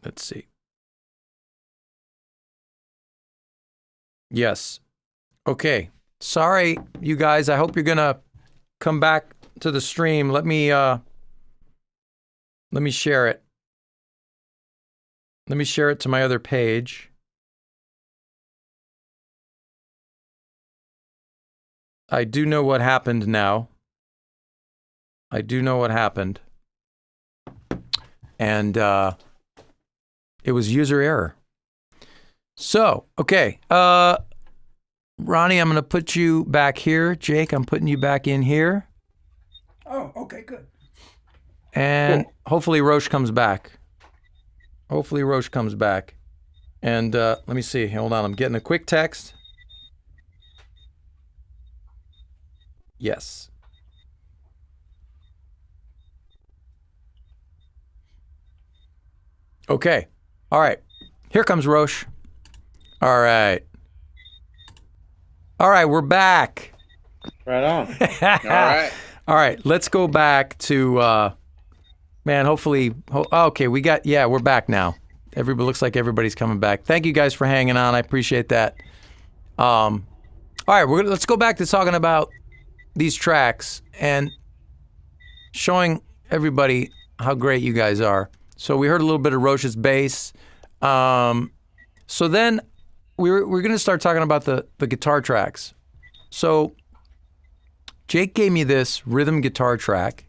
Let's see. Yes. Okay. Sorry, you guys. I hope you're gonna come back to the stream. Let me share it. Let me share it to my other page. I do know what happened now. I do know what happened. And it was user error. So, okay. Ronnie, I'm going to put you back here. Jake, I'm putting you back in here. Oh, okay, good. And Cool. hopefully Roche comes back. Hopefully Roche comes back. And let me see. Hold on. I'm getting a quick text. Yes. Okay. All right. Here comes Roche. All right. All right, we're back. Right on. All right. All right, let's go back to, man, hopefully, okay, we're back now. Everybody looks like everybody's coming back. Thank you guys for hanging on. I appreciate that. All right, let's go back to talking about these tracks and showing everybody how great you guys are. So we heard a little bit of Roche's bass. So then we're going to start talking about the guitar tracks. So Jake gave me this rhythm guitar track.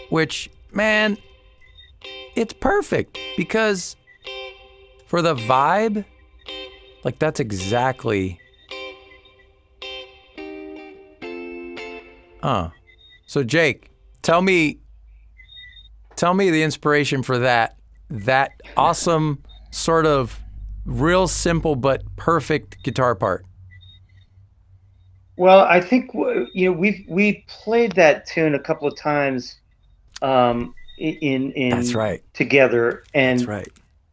Which, man, it's perfect because for the vibe, like that's exactly. So Jake, tell me the inspiration for that awesome sort of real simple but perfect guitar part. Well, I think we played that tune a couple of times in That's right. together, and That's right.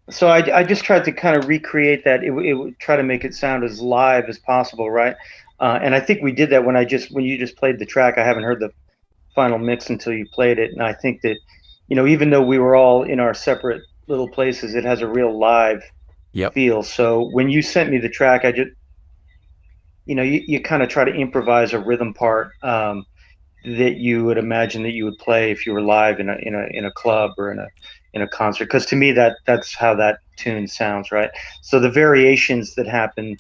so I just tried to kind of recreate that. It would try to make it sound as live as possible, right? And I think we did that when you just played the track. I haven't heard the final mix until you played it, and I think that even though we were all in our separate little places, it has a real live feel. So when you sent me the track, I just you kind of try to improvise a rhythm part that you would imagine that you would play if you were live in a club or in a concert. Because to me that's how that tune sounds, right? So the variations that happen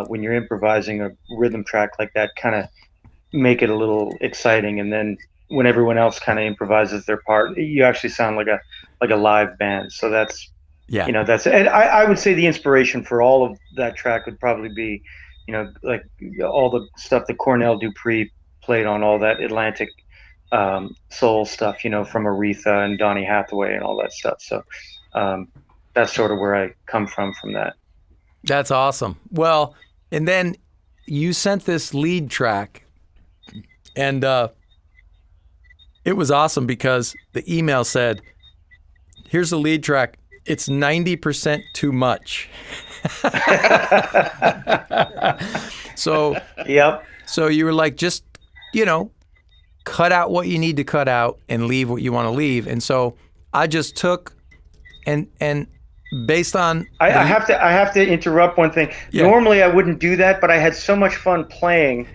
when you're improvising a rhythm track like that kind of make it a little exciting, and then when everyone else kind of improvises their part, you actually sound like a live band. So that's and I would say the inspiration for all of that track would probably be like all the stuff that Cornell Dupree played on all that Atlantic soul stuff, from Aretha and Donny Hathaway and all that stuff. So that's sort of where I come from that. That's awesome. Well, and then you sent this lead track, and it was awesome because the email said, here's the lead track. It's 90% too much. So, yep. So you were like, just, cut out what you need to cut out and leave what you want to leave. And so I just took and based on I have to interrupt one thing. Yeah. Normally I wouldn't do that, but I had so much fun playing.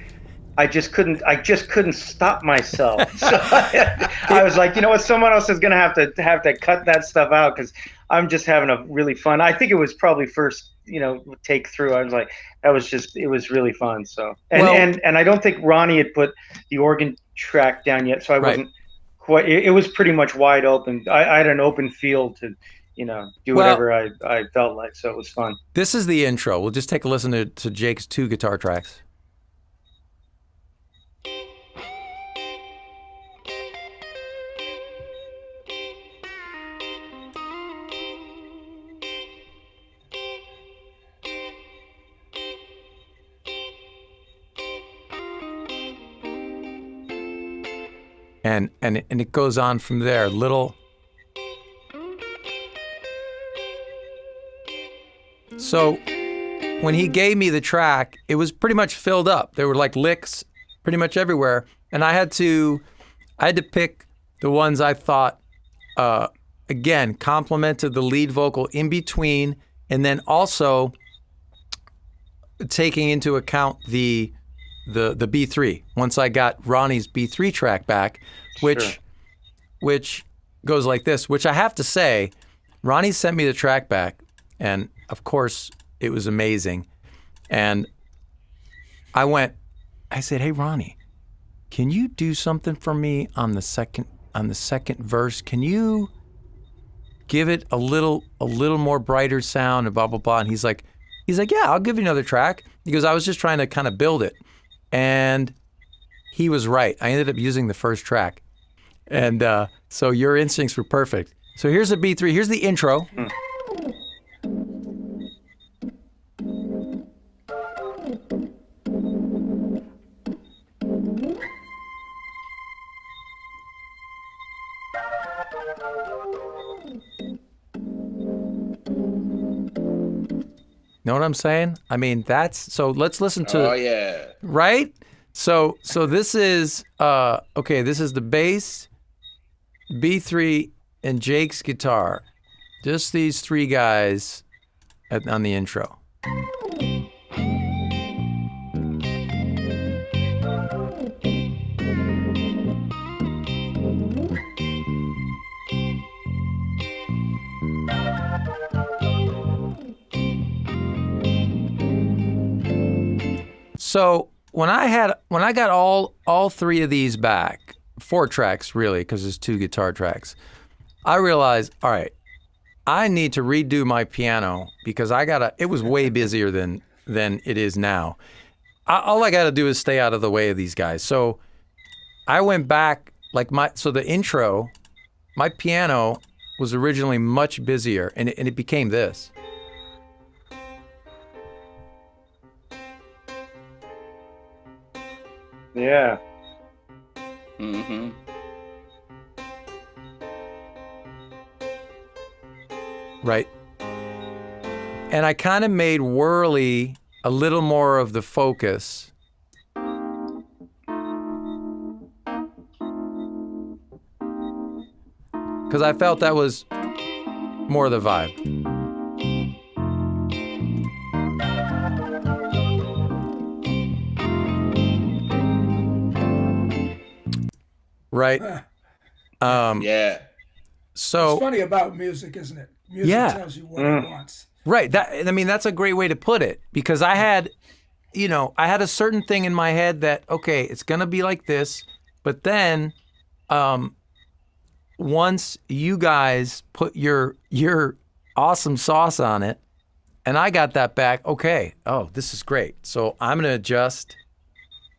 I just couldn't stop myself. So I was like, someone else is going to have to cut that stuff out because I'm just having a really fun. I think it was probably first, take through. I was like, it was really fun. So, and I don't think Ronnie had put the organ track down yet. So I wasn't quite, it was pretty much wide open. I had an open field to, do whatever I felt like. So it was fun. This is the intro. We'll just take a listen to Jake's 2 guitar tracks. And it goes on from there. Little. So when he gave me the track, it was pretty much filled up. There were like licks pretty much everywhere. And I had to pick the ones I thought, again, complemented the lead vocal in between, and then also taking into account the B3. Once I got Ronnie's B3 track back, which goes like this, which I have to say, Ronnie sent me the track back, and of course it was amazing. And I said, "Hey Ronnie, can you do something for me on the second verse? Can you give it a little more brighter sound and blah blah blah?" And he's like, "Yeah, I'll give you another track." He goes, "I was just trying to kind of build it." And he was right. I ended up using the first track. And so your instincts were perfect. So here's the B3. Here's the intro. Know what I'm saying? I mean, so let's listen to. Oh yeah. Right? So this is okay, this is the bass, B3, and Jake's guitar. Just these three guys on the intro. So when I got all three of these back, 4 tracks really, because there's 2 guitar tracks, I realized, all right, I need to redo my piano because it was way busier than it is now. All I got to do is stay out of the way of these guys. So I went back, the intro, my piano was originally much busier, and it became this. Yeah. Mm-hmm. Right. And I kind of made Whirly a little more of the focus. Because I felt that was more the vibe. Right. Yeah. So It's funny about music, isn't it? Music tells you what it wants. right. That's a great way to put it, because I had a certain thing in my head that, okay, it's gonna be like this, but then once you guys put your awesome sauce on it, and I got that back, okay, oh, this is great. So I'm gonna adjust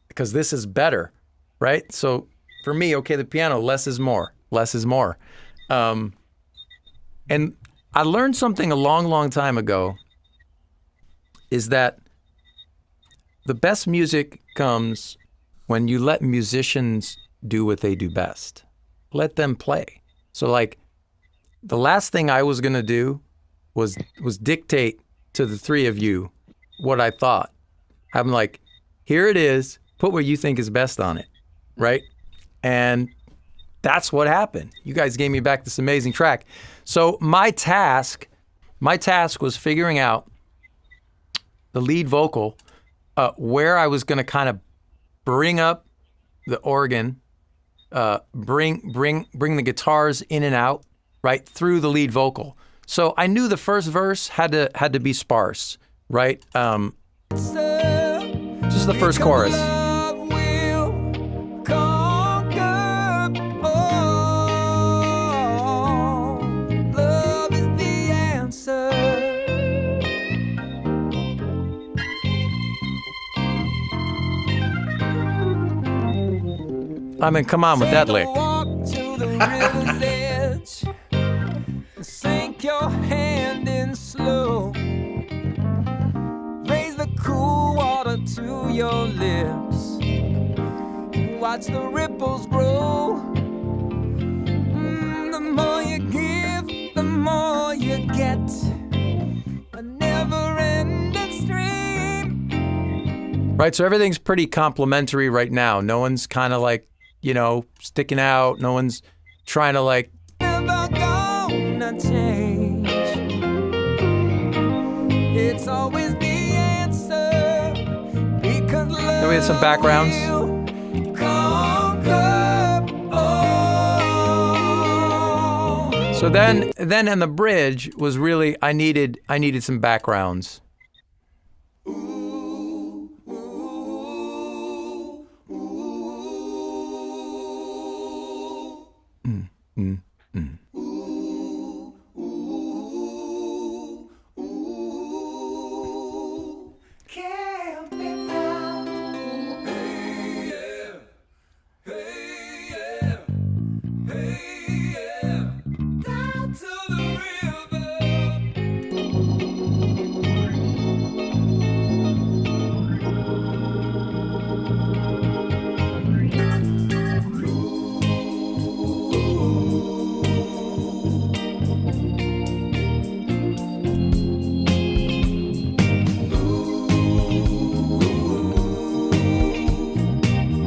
because this is better, right? So for me, okay, the piano, less is more. Less is more. And I learned something a long, long time ago, is that the best music comes when you let musicians do what they do best. Let them play. So like, the last thing I was going to do was dictate to the three of you what I thought. I'm like, here it is, put what you think is best on it, right? And that's what happened. You guys gave me back this amazing track. So my task was figuring out the lead vocal, where I was going to kind of bring up the organ, bring the guitars in and out, right, through the lead vocal. So I knew the first verse had to be sparse, right? Just the first chorus. I mean, come on with that lick. To the river's edge, sink your hand in slow. Raise the cool water to your lips. Watch the ripples grow. The more you give, the more you get. A never-ending stream. Right, so everything's pretty complimentary right now. No one's kind of like, sticking out. No one's trying to like. Never gonna change. It's always the answer. Because love Then we had some backgrounds. will conquer all. So then in the bridge was really I needed some backgrounds. Can't be found. Hey, yeah. Hey, yeah. Hey, yeah. Down to the river.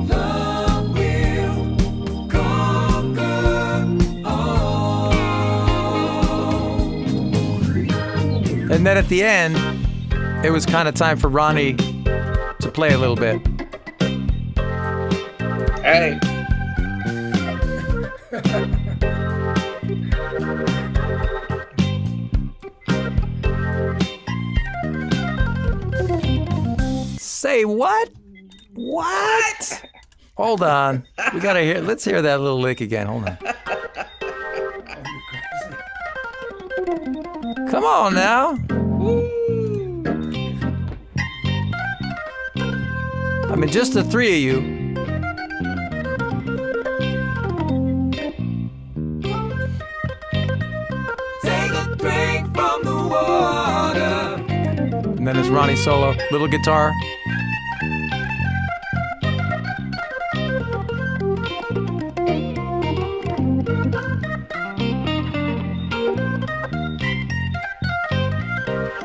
Love will conquer all. And then at the end, it was kind of time for Ronnie to play a little bit. Hey. Say what? What? Hold on. Let's hear that little lick again. Hold on. Come on now. I mean, just the three of you. Take a drink from the water. And then it's Ronnie solo, little guitar.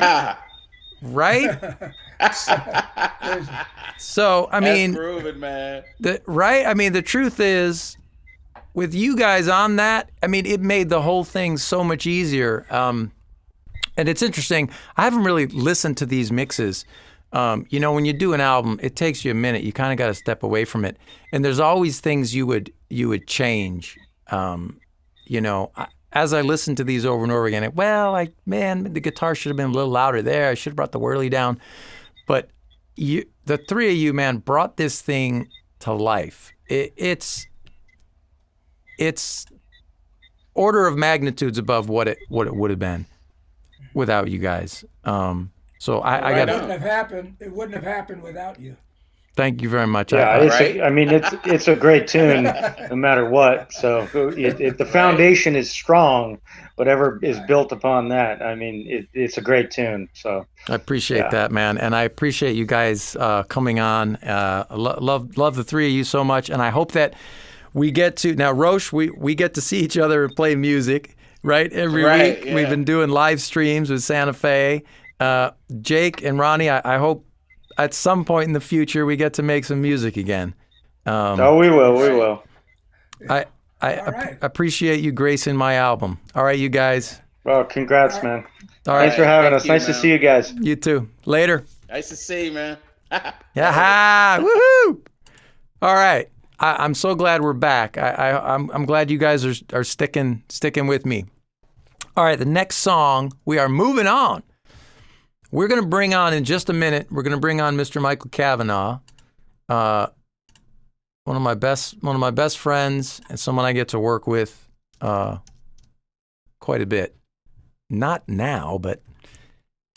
Ah, Right? So, I mean, that's grooving, man. the truth is, with you guys on that, I mean, it made the whole thing so much easier. And it's interesting. I haven't really listened to these mixes. When you do an album, it takes you a minute. You kind of got to step away from it. And there's always things you would change. As I listen to these over and over again, the guitar should have been a little louder there. I should have brought the whirly down. But the three of you, man, brought this thing to life. It's order of magnitudes above what it would have been without you guys. So I got It wouldn't have happened. It wouldn't have happened without you. Thank you very much. Yeah, Right? it's a great tune, no matter what. So the foundation is strong. Whatever is built upon that, I mean, it's a great tune. So I appreciate that, man, and I appreciate you guys coming on. Love the three of you so much, and I hope that we get to now, Roche. We get to see each other and play music, right? Every week. Yeah. We've been doing live streams with Santa Fe. Jake and Ronnie, I hope at some point in the future we get to make some music again. we will. I right. appreciate you gracing my album. All right, you guys. Well, congrats, man. All right, Thanks for having us. Thank you, Nice to man. see you guys. you too. Later. Nice to see you, man. Yeah, woohoo! All right, I'm so glad we're back. I'm glad you guys are sticking with me. All right, the next song, we are moving on. We're going to bring on, in just a minute, we're going to bring on Mr. Michael Cavanaugh, one of my best friends and someone I get to work with quite a bit. Not now, but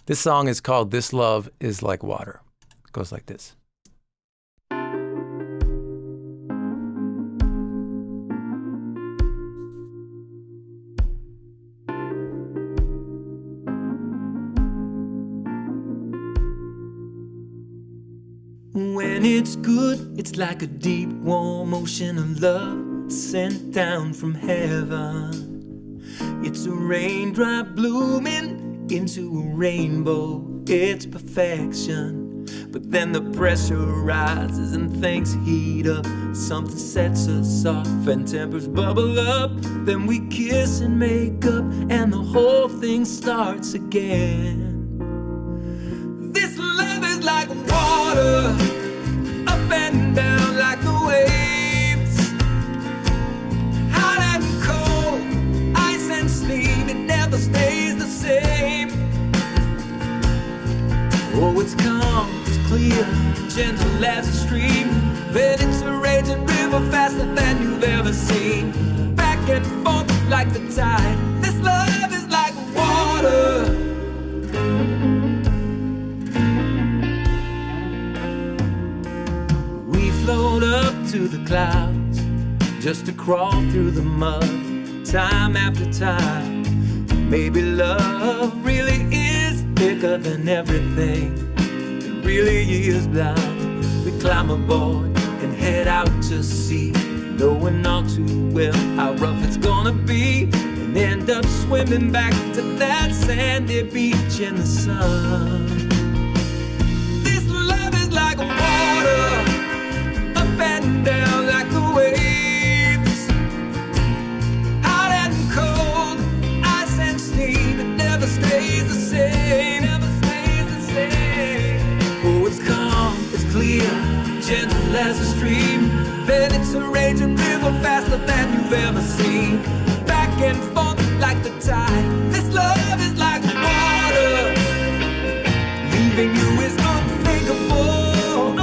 this song is called "This Love Is Like Water." It goes like this. When it's good, it's like a deep, warm ocean of love sent down from heaven. It's a raindrop blooming into a rainbow. It's perfection. But then the pressure rises and things heat up. Something sets us off and tempers bubble up. Then we kiss and make up and the whole thing starts again. This love is like water, up and down like the waves. Hot and cold, ice and steam, it never stays the same. Oh, it's calm, it's clear, gentle as a stream. Then it's a raging river faster than you've ever seen. Back and forth like the tide. This love is like water. We float up to the clouds just to crawl through the mud time after time. Maybe love really is thicker than everything. It really is blind. We climb aboard and head out to sea, knowing all too well how rough it's gonna be, and end up swimming back to that sandy beach in the sun. This love is like water, up and down like the waves. Hot and cold, ice and steam, it never stays the same. Never stays the same. Oh, it's calm, it's clear, gentle as a stream. Then it's a raging river faster than you've ever seen. Back and forth like the tide. This love is like water. Leaving you is unthinkable.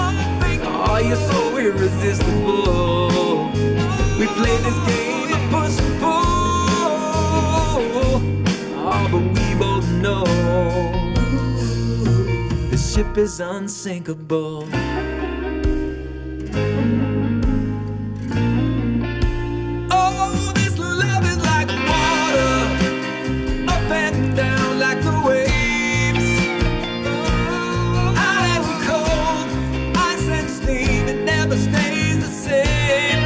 Oh, you're so irresistible. We play this game of push and pull. Oh, but we both know the ship is unsinkable. Oh, this love is like water, up and down like the waves. Hot and cold, ice and steam, it never stays the same.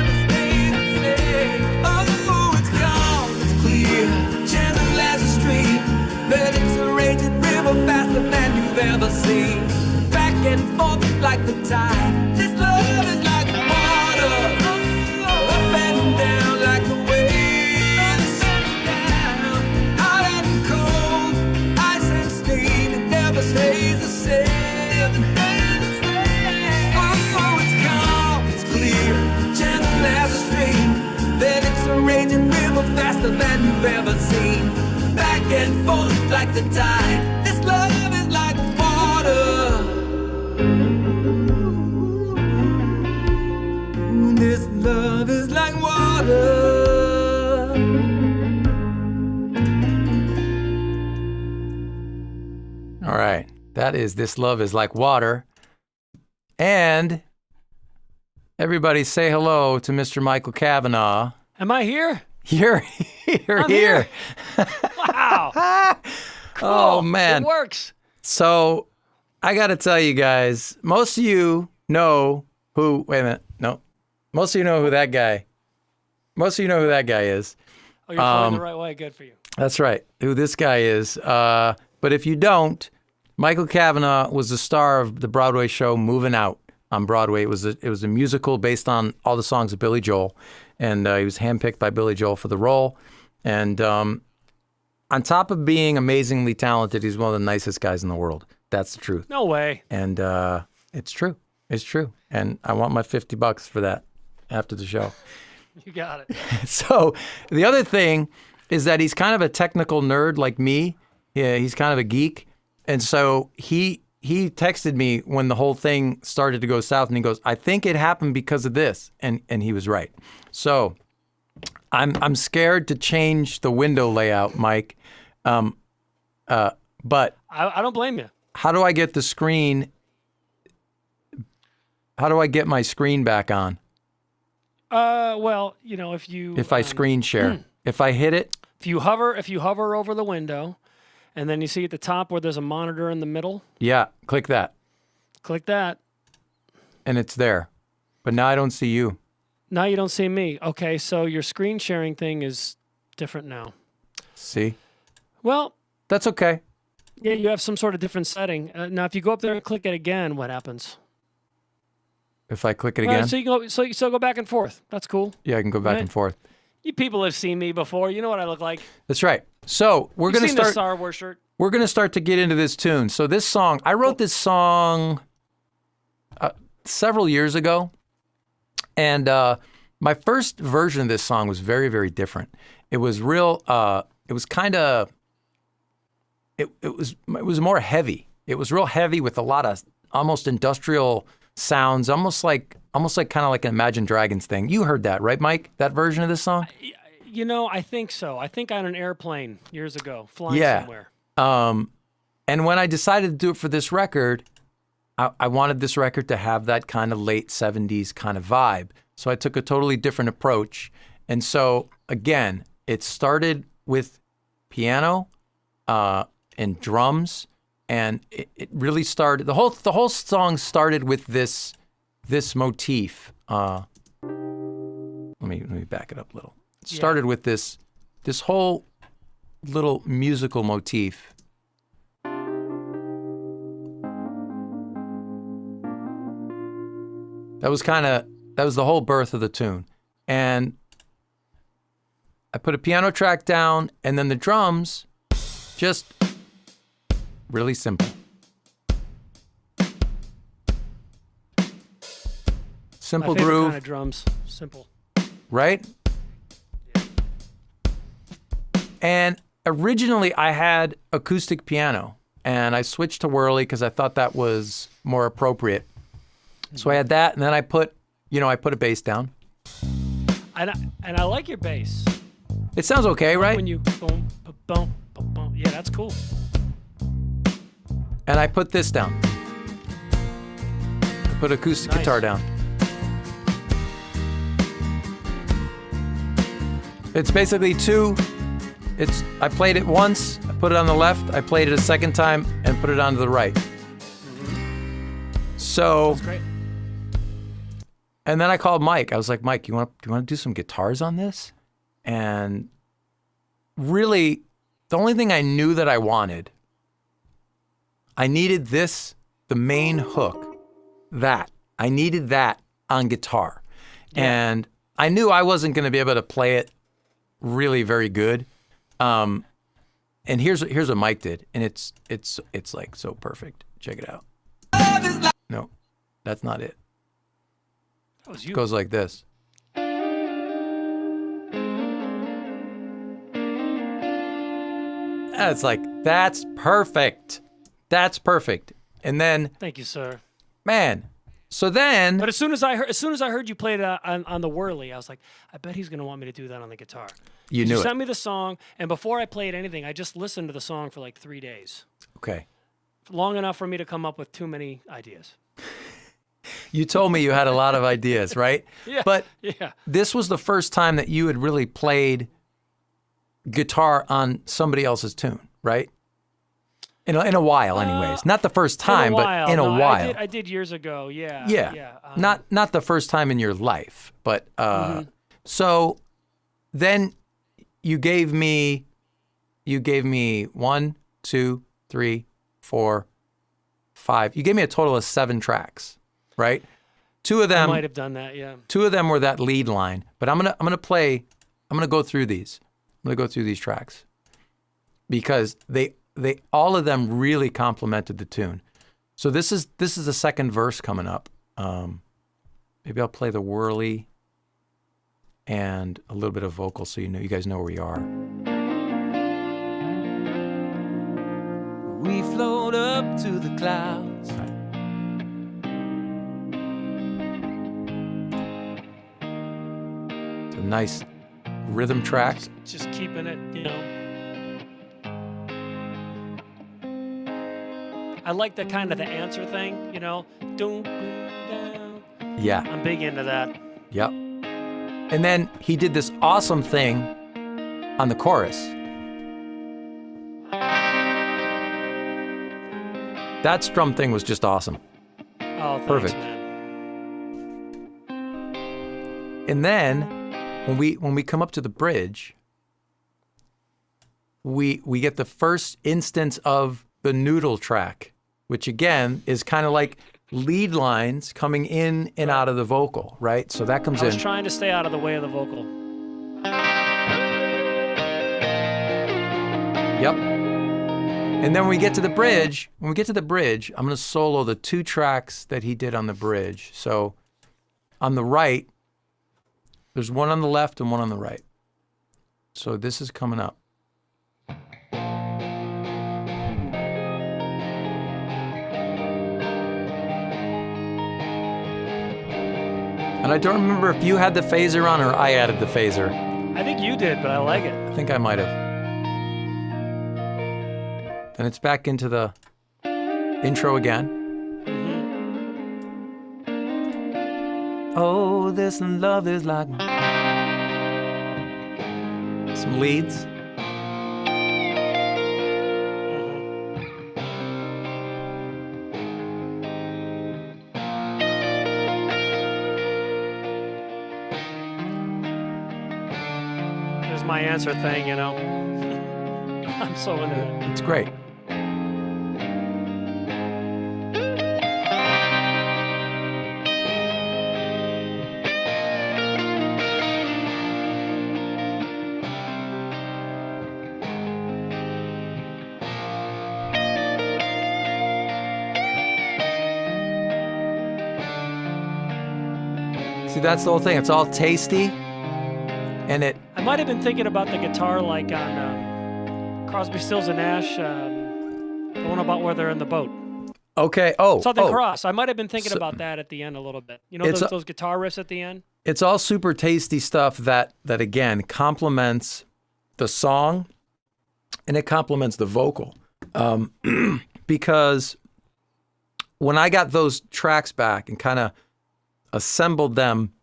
Oh, it's calm, it's clear, gentle as a stream. Then it's a raging river faster than you've ever seen. Back and forth like the tide. This love is like water, up and down like the waves. Hot and cold, ice and steam, it never stays the same. Oh, it's calm, it's clear, gentle as a stream. Then it's a raging river faster than you've ever seen. Back and forth like the tide. This love is like water. This love is like water. All right. That is This Love is Like Water. And everybody say hello to Mr. Michael Cavanaugh. Am I here? You're I'm here. Wow. Cool. Oh, man. It works. So I got to tell you guys, most of you know who, wait a minute, no. Most of you know who that guy is. Oh, you're flying the right way. Good for you. That's right, who this guy is. But if you don't, Michael Cavanaugh was the star of the Broadway show Moving Out on Broadway. It was a musical based on all the songs of Billy Joel, and he was handpicked by Billy Joel for the role. And on top of being amazingly talented, he's one of the nicest guys in the world. That's the truth. No way. And it's true. It's true. And I want my $50 for that after the show. You got it. So the other thing is that he's kind of a technical nerd like me. Yeah, he's kind of a geek. And so he texted me when the whole thing started to go south, and he goes, "I think it happened because of this." And he was right. So I'm scared to change the window layout, Mike. But I don't blame you. how do I get the screen? How do I get my screen back on? Well, you know, If I screen share, if I hit it, if you hover over the window, and then you see at the top where there's a monitor in the middle, yeah, click that, click that. and it's there. But now I don't see you. Now you don't see me. Okay, so your screen sharing thing is different now. See? Well, That's okay. Yeah, you have some sort of different setting. Now, if you go up there and click it again, what happens? If I click it All right, again, so you go, so you still go back and forth. That's cool. yeah, I can go back Right. and forth. You people have seen me before. You know what I look like. That's right. So we're You've gonna seen the start. Star Wars shirt. We're gonna start to get into this tune. So this song, I wrote this song several years ago, and my first version of this song was very, very different. It was real. It was kind of. It was more heavy. It was real heavy with a lot of almost industrial sounds, almost like kind of like an Imagine Dragons thing. You heard that, right, Mike? That version of this song? You know, I think so. I think on an airplane years ago, flying Yeah. somewhere. And when I decided to do it for this record, I wanted this record to have that kind of late 70s kind of vibe. So I took a totally different approach. And so, again, it started with piano and drums, and it really started, the whole song started with this motif. Let me back it up a little. It started with this whole little musical motif. That was the whole birth of the tune. And I put a piano track down, and then the drums, just really simple. Simple My favorite groove, kind of drums. Simple. right? And originally I had acoustic piano, and I switched to whirly because I thought that was more appropriate. So I had that, and then I put a bass down. And I like your bass. It sounds okay, right? When you boom, boom, boom, boom. Yeah, that's cool. And I put this down. I put acoustic Nice. guitar down. It's basically I played it once, I put it on the left, I played it a second time, and put it on to the right. So, That's great. and then I called Mike. I was like, Mike, do you want to do some guitars on this? And really, the only thing I knew that I needed the main hook, I needed that on guitar. And I knew I wasn't going to be able to play it really very good. And here's what Mike did, and it's like so perfect. Check it out. No, that's not it. That was It you. goes like this. And it's like, that's perfect. That's perfect. And then, Thank you, sir. man, so then, But as soon as I heard you play it on the whirly, I was like, I bet he's gonna want me to do that on the guitar. you knew You it. sent me the song, and before I played anything, I just listened to the song for like 3 days, Okay. long enough for me to come up with too many ideas. You told me you had a lot of ideas, right? Yeah. But Yeah. this was the first time that you had really played guitar on somebody else's tune, right? In a while, anyways. Not the first time, but in a No, while. I did years ago. Yeah. Yeah. Yeah. Not the first time in your life, but so then you gave me 1, 2, 3, 4, 5. You gave me a total of 7 tracks, right? Two of I them might have done that. Yeah. were that lead line, but I'm gonna go through these. I'm gonna go through these tracks because they all of them really complemented the tune. So this is the second verse coming up. Maybe I'll play the whirly and a little bit of vocal so you guys know where we are. We float up to the clouds. It's a nice rhythm track. Just keeping it, you know. I like the kind of the answer thing, you know. Doom, boom, down. Yeah. I'm big into that. Yep. And then he did this awesome thing on the chorus. That strum thing was just awesome. Oh, thanks, Perfect. man. And then when we come up to the bridge, we get the first instance of the noodle track, which again is kind of like lead lines coming in and out of the vocal, right? So that comes I was in. trying to stay out of the way of the vocal. Yep. And then when we get to the bridge, I'm going to solo the 2 tracks that he did on the bridge. So on the right, there's one on the left and one on the right. So this is coming up. And I don't remember if you had the phaser on or I added the phaser. I think you did, but I like it. I think I might have. Then it's back into the intro again. Oh, this love is like... Some leads. There's my answer thing, you know. I'm so into it. It's great. See, that's the whole thing. It's all tasty, and it... I might have been thinking about the guitar like on Crosby, Stills and Nash, the one about where they're in the boat. Okay. Southern Cross. I might have been thinking about that at the end a little bit. You know, It's those guitar riffs at the end? It's all super tasty stuff that again complements the song, and it complements the vocal. Because when I got those tracks back and kind of assembled them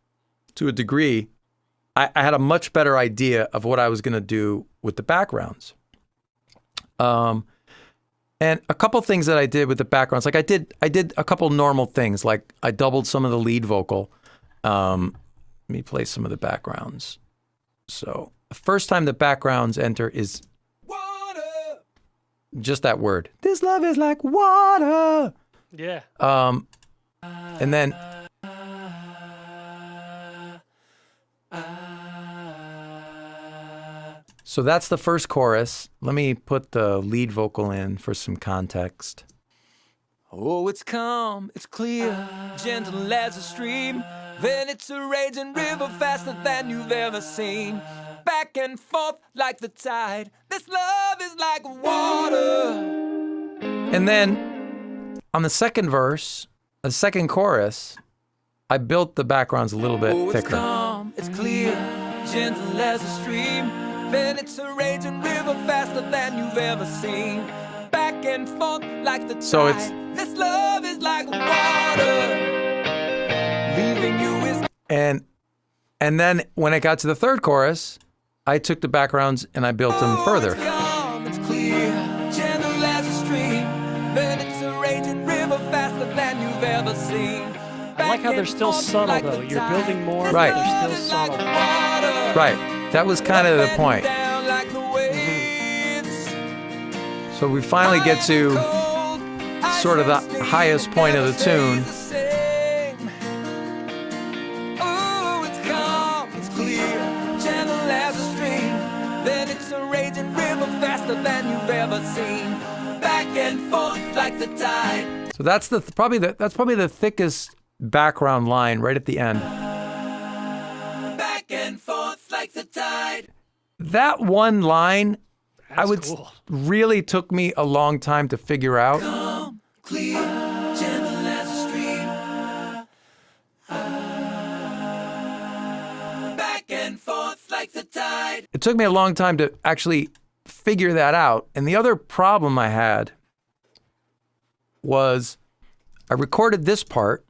to a degree, I had a much better idea of what I was going to do with the backgrounds. And a couple things that I did with the backgrounds, like I did a couple normal things, like I doubled some of the lead vocal. Let me play some of the backgrounds. So the first time the backgrounds enter is water. Just that word. This love is like water. Yeah. And then so that's the first chorus. Let me put the lead vocal in for some context. Oh, it's calm, it's clear, gentle as a stream. Then it's a raging river faster than you've ever seen. Back and forth like the tide. This love is like water. And then on the second verse, the second chorus, I built the backgrounds a little bit Oh, it's thicker. calm, it's clear, gentle as a stream. Then it's a raging river faster than you've ever seen. Back and forth like the tide. So it's- This love is like water. Leaving you is And then when I got to the third chorus, I took the backgrounds and I built them further. It's calm, it's clear, gentle as a stream. Then it's a raging river faster than you've ever seen. I like how they're still subtle, though. You're building more, but Right. they're still subtle. Right. That was kind of the point. Down like the waves. So we finally get to sort of the highest point of the tune. Oh, it's calm, it's clear, gentle as a stream. Then it's a raging river faster than you've ever seen. Back and forth like the tide. So that's probably the thickest background line right at the end. Back and forth like the tide. That one line, That's would cool. really took me a long time to figure out. Calm, clear, gentle as a stream. Back and forth like the tide. It took me a long time to actually figure that out. And the other problem I had was I recorded this part.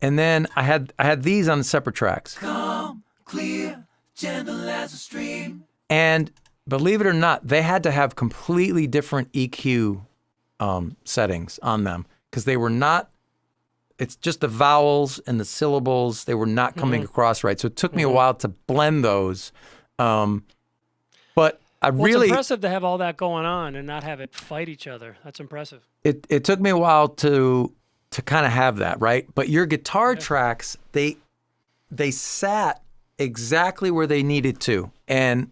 And then I had these on separate tracks. Calm, clear, gentle as a stream. And believe it or not, they had to have completely different EQ settings on them because they were not it's just the vowels and the syllables, they were not coming across right. So it took me a while to blend those. But I Well, really, it's impressive to have all that going on and not have it fight each other. That's impressive. it took me a while to kind of have that, right? But your guitar tracks, they sat exactly where they needed to. And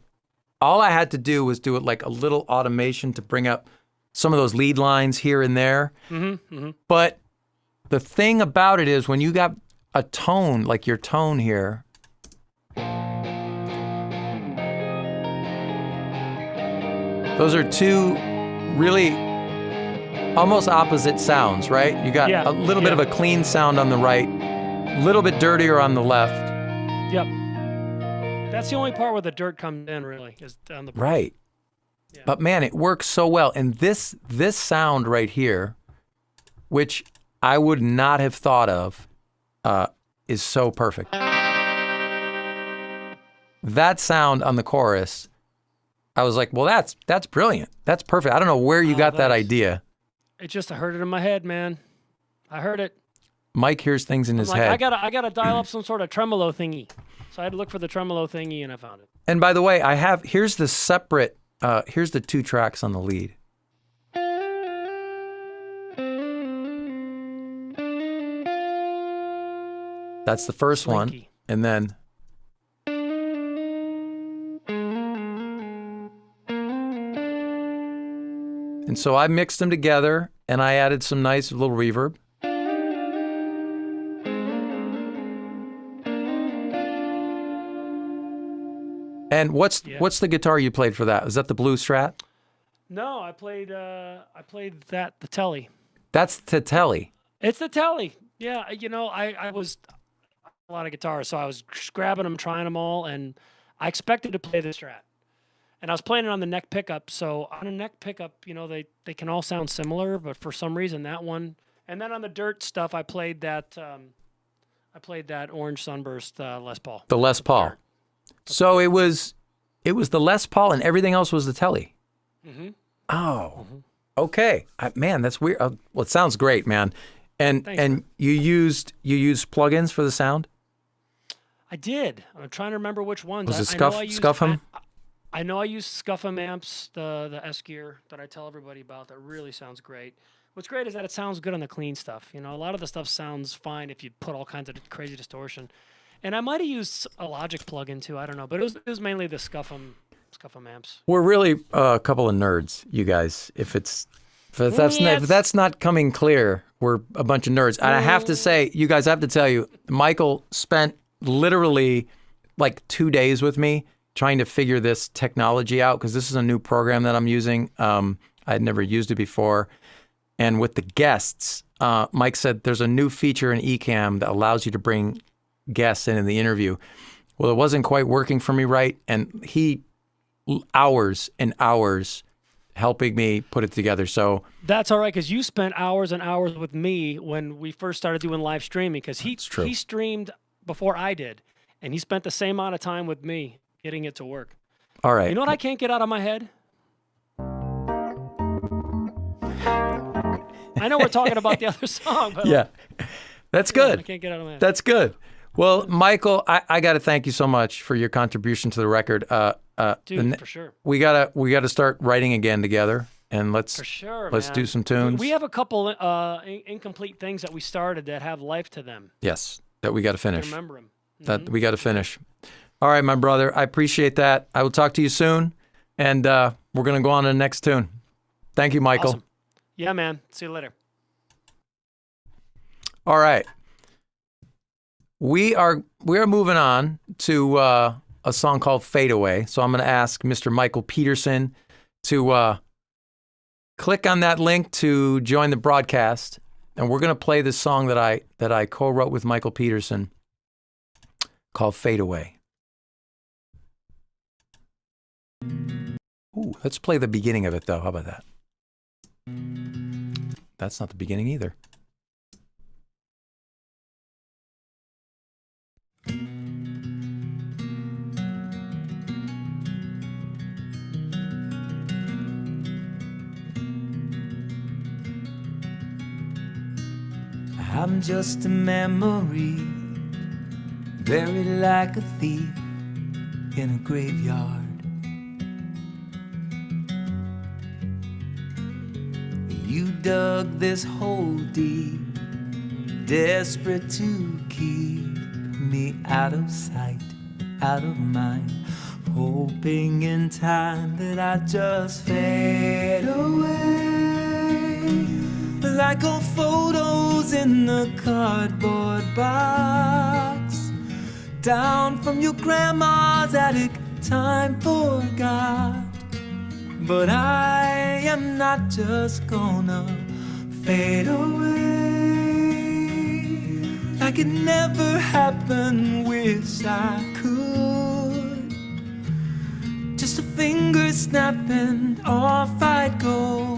all I had to do was do it like a little automation to bring up some of those lead lines here and there. But the thing about it is when you got a tone, like your tone here, those are two really almost opposite sounds, right? You got a little bit of a clean sound on the right, a little bit dirtier on the left. Yep. That's the only part where the dirt comes in, really, is on the Right. Yeah. But man, it works so well. And this sound right here, which I would not have thought of, is so perfect. That sound on the chorus, I was like, well, that's brilliant. That's perfect. I don't know where you got that idea. It just, I heard it in my head, man. I heard it. Mike hears things in his Like, head. I gotta dial up some sort of tremolo thingy. So I had to look for the tremolo thingy, and I found it. And by the way, here's the separate, here's the 2 tracks on the lead. That's the first Slinky. one. And then, and so I mixed them together and I added some nice little reverb. And what's the guitar you played for that? Was that the Blue Strat? No, I played that, the Telly. That's the Telly. It's the Telly. Yeah, you know, I was a lot of guitars, so I was grabbing them, trying them all, and I expected to play the Strat. And I was playing it on the neck pickup, so on a neck pickup, you know, they can all sound similar, but for some reason that one. And then on the dirt stuff, I played that Orange Sunburst Les Paul. The Les Paul. So it was the Les Paul and everything else was the Telly. Mm-hmm. Oh, okay. Man, that's weird. Well, it sounds great, man. And Thanks, and man. you used plugins for the sound? I did. I'm trying to remember which ones. Was it I know I used- Scuffham? I know I use Scuffham amps, the S gear that I tell everybody about. That really sounds great. What's great is that it sounds good on the clean stuff. You know, a lot of the stuff sounds fine if you put all kinds of crazy distortion. And I might have used a Logic plugin too. I don't know, but it was mainly the Scuffham amps. We're really a couple of nerds, you guys. If that's not coming clear, we're a bunch of nerds. And I have to say, you guys, I have to tell you, Michael spent literally like 2 days with me trying to figure this technology out because this is a new program that I'm using. I'd never used it before. And with the guests, Mike said there's a new feature in Ecamm that allows you to bring guests in the interview. Well, it wasn't quite working for me right. And he, hours and hours helping me put it together. So That's all right, because you spent hours and hours with me when we first started doing live streaming, because he streamed before I did, and he spent the same amount of time with me getting it to work. all right. You know what I can't get out of my head? I know we're talking about the other song, but Yeah. That's good. I can't get out of my head. That's good. Well, Michael, I got to thank you so much for your contribution to the record. Dude, for sure. We gotta start writing again together, and let's man. do some tunes. We have a couple incomplete things that we started that have life to them. Yes, that we got to finish. Remember them. That we got to finish. All right, my brother, I appreciate that. I will talk to you soon, and we're gonna go on to the next tune. Thank you, Michael. Awesome. Yeah, man. See you later. All right. We are moving on to a song called Fade Away. So I'm going to ask Mr. Michael Peterson to click on that link to join the broadcast, and we're going to play this song that I co-wrote with Michael Peterson called Fade Away. Ooh, let's play the beginning of it though. How about that? That's not the beginning either. I'm just a memory, buried like a thief in a graveyard. You dug this hole deep, desperate to keep me out of sight, out of mind, hoping in time that I just fade away, like old photos in the cardboard box, down from your grandma's attic, time forgot. But I am not just gonna fade away, like it never happened. Wish I could. Just a finger snapping, off I'd go.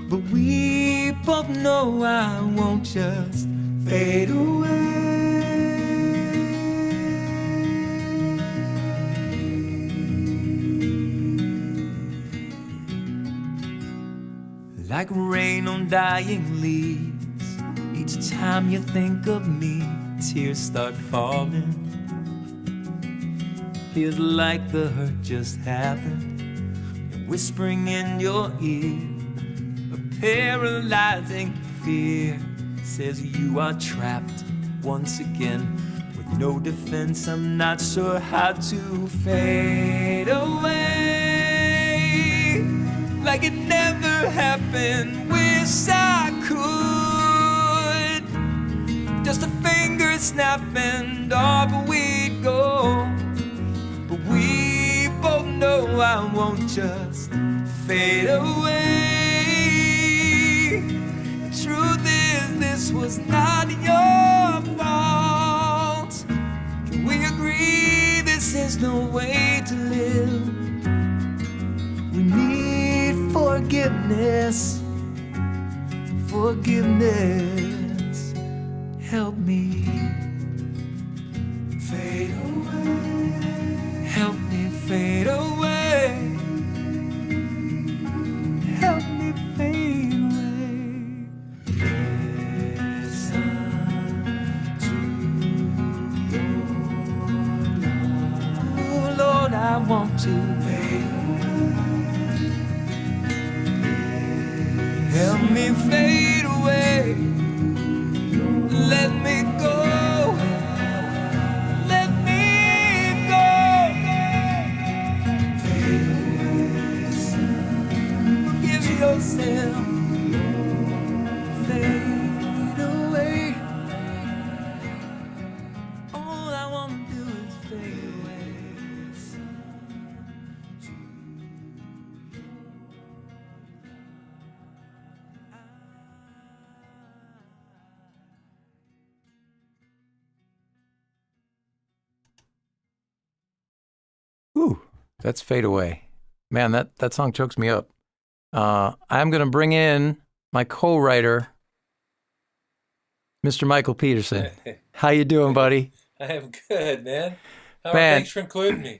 But we both know I won't just fade away. Like rain on dying leaves, each time you think of me, tears start falling. Feels like the hurt just happened, whispering in your ear. A paralyzing fear says you are trapped once again. With no defense, I'm not sure how to fade away, like it never happened. Wish I could. Just a finger snapping, off we'd go. But we both know I won't just fade away. The truth is, this was not your fault. Can we agree this is no way to live? We need forgiveness, forgiveness. Help me fade away. Help me fade away. Help me fade away. Listen to your love. Oh Lord, I want to fade away. Help me fade away. Let me go. Let me go. Forgive yourself. Fade away. All I want to do is fade away. Ooh, that's Fade Away. Man, that song chokes me up. I'm going to bring in my co-writer, Mr. Michael Peterson. How you doing, buddy? I am good, man. Man. Thanks for including me.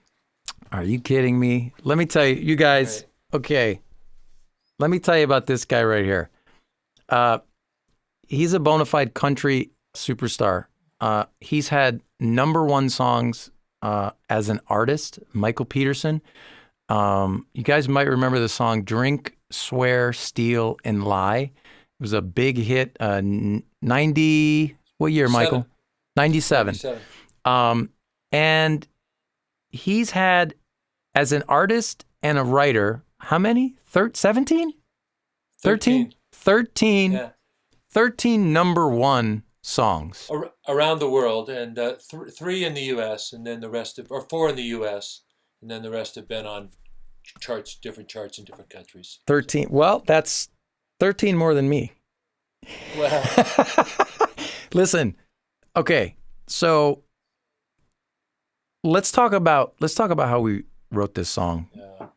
Are you kidding me? Let me tell you, you guys, okay, let me tell you about this guy right here. He's a bona fide country superstar. He's had #1 songs as an artist, Michael Peterson. You guys might remember the song Drink, Swear, Steal, and Lie. It was a big hit, 90, what year, Michael? 97. And he's had, as an artist and a writer, how many? 17? 13? 13. Yeah. 13 #1 songs. Around the world, and 3 in the U.S., and then the rest of, or 4 in the U.S., and then the rest have been on charts, different charts in different countries. 13. Well, that's 13 more than me. Well, Listen, okay, so let's talk about how we wrote this song. yeah.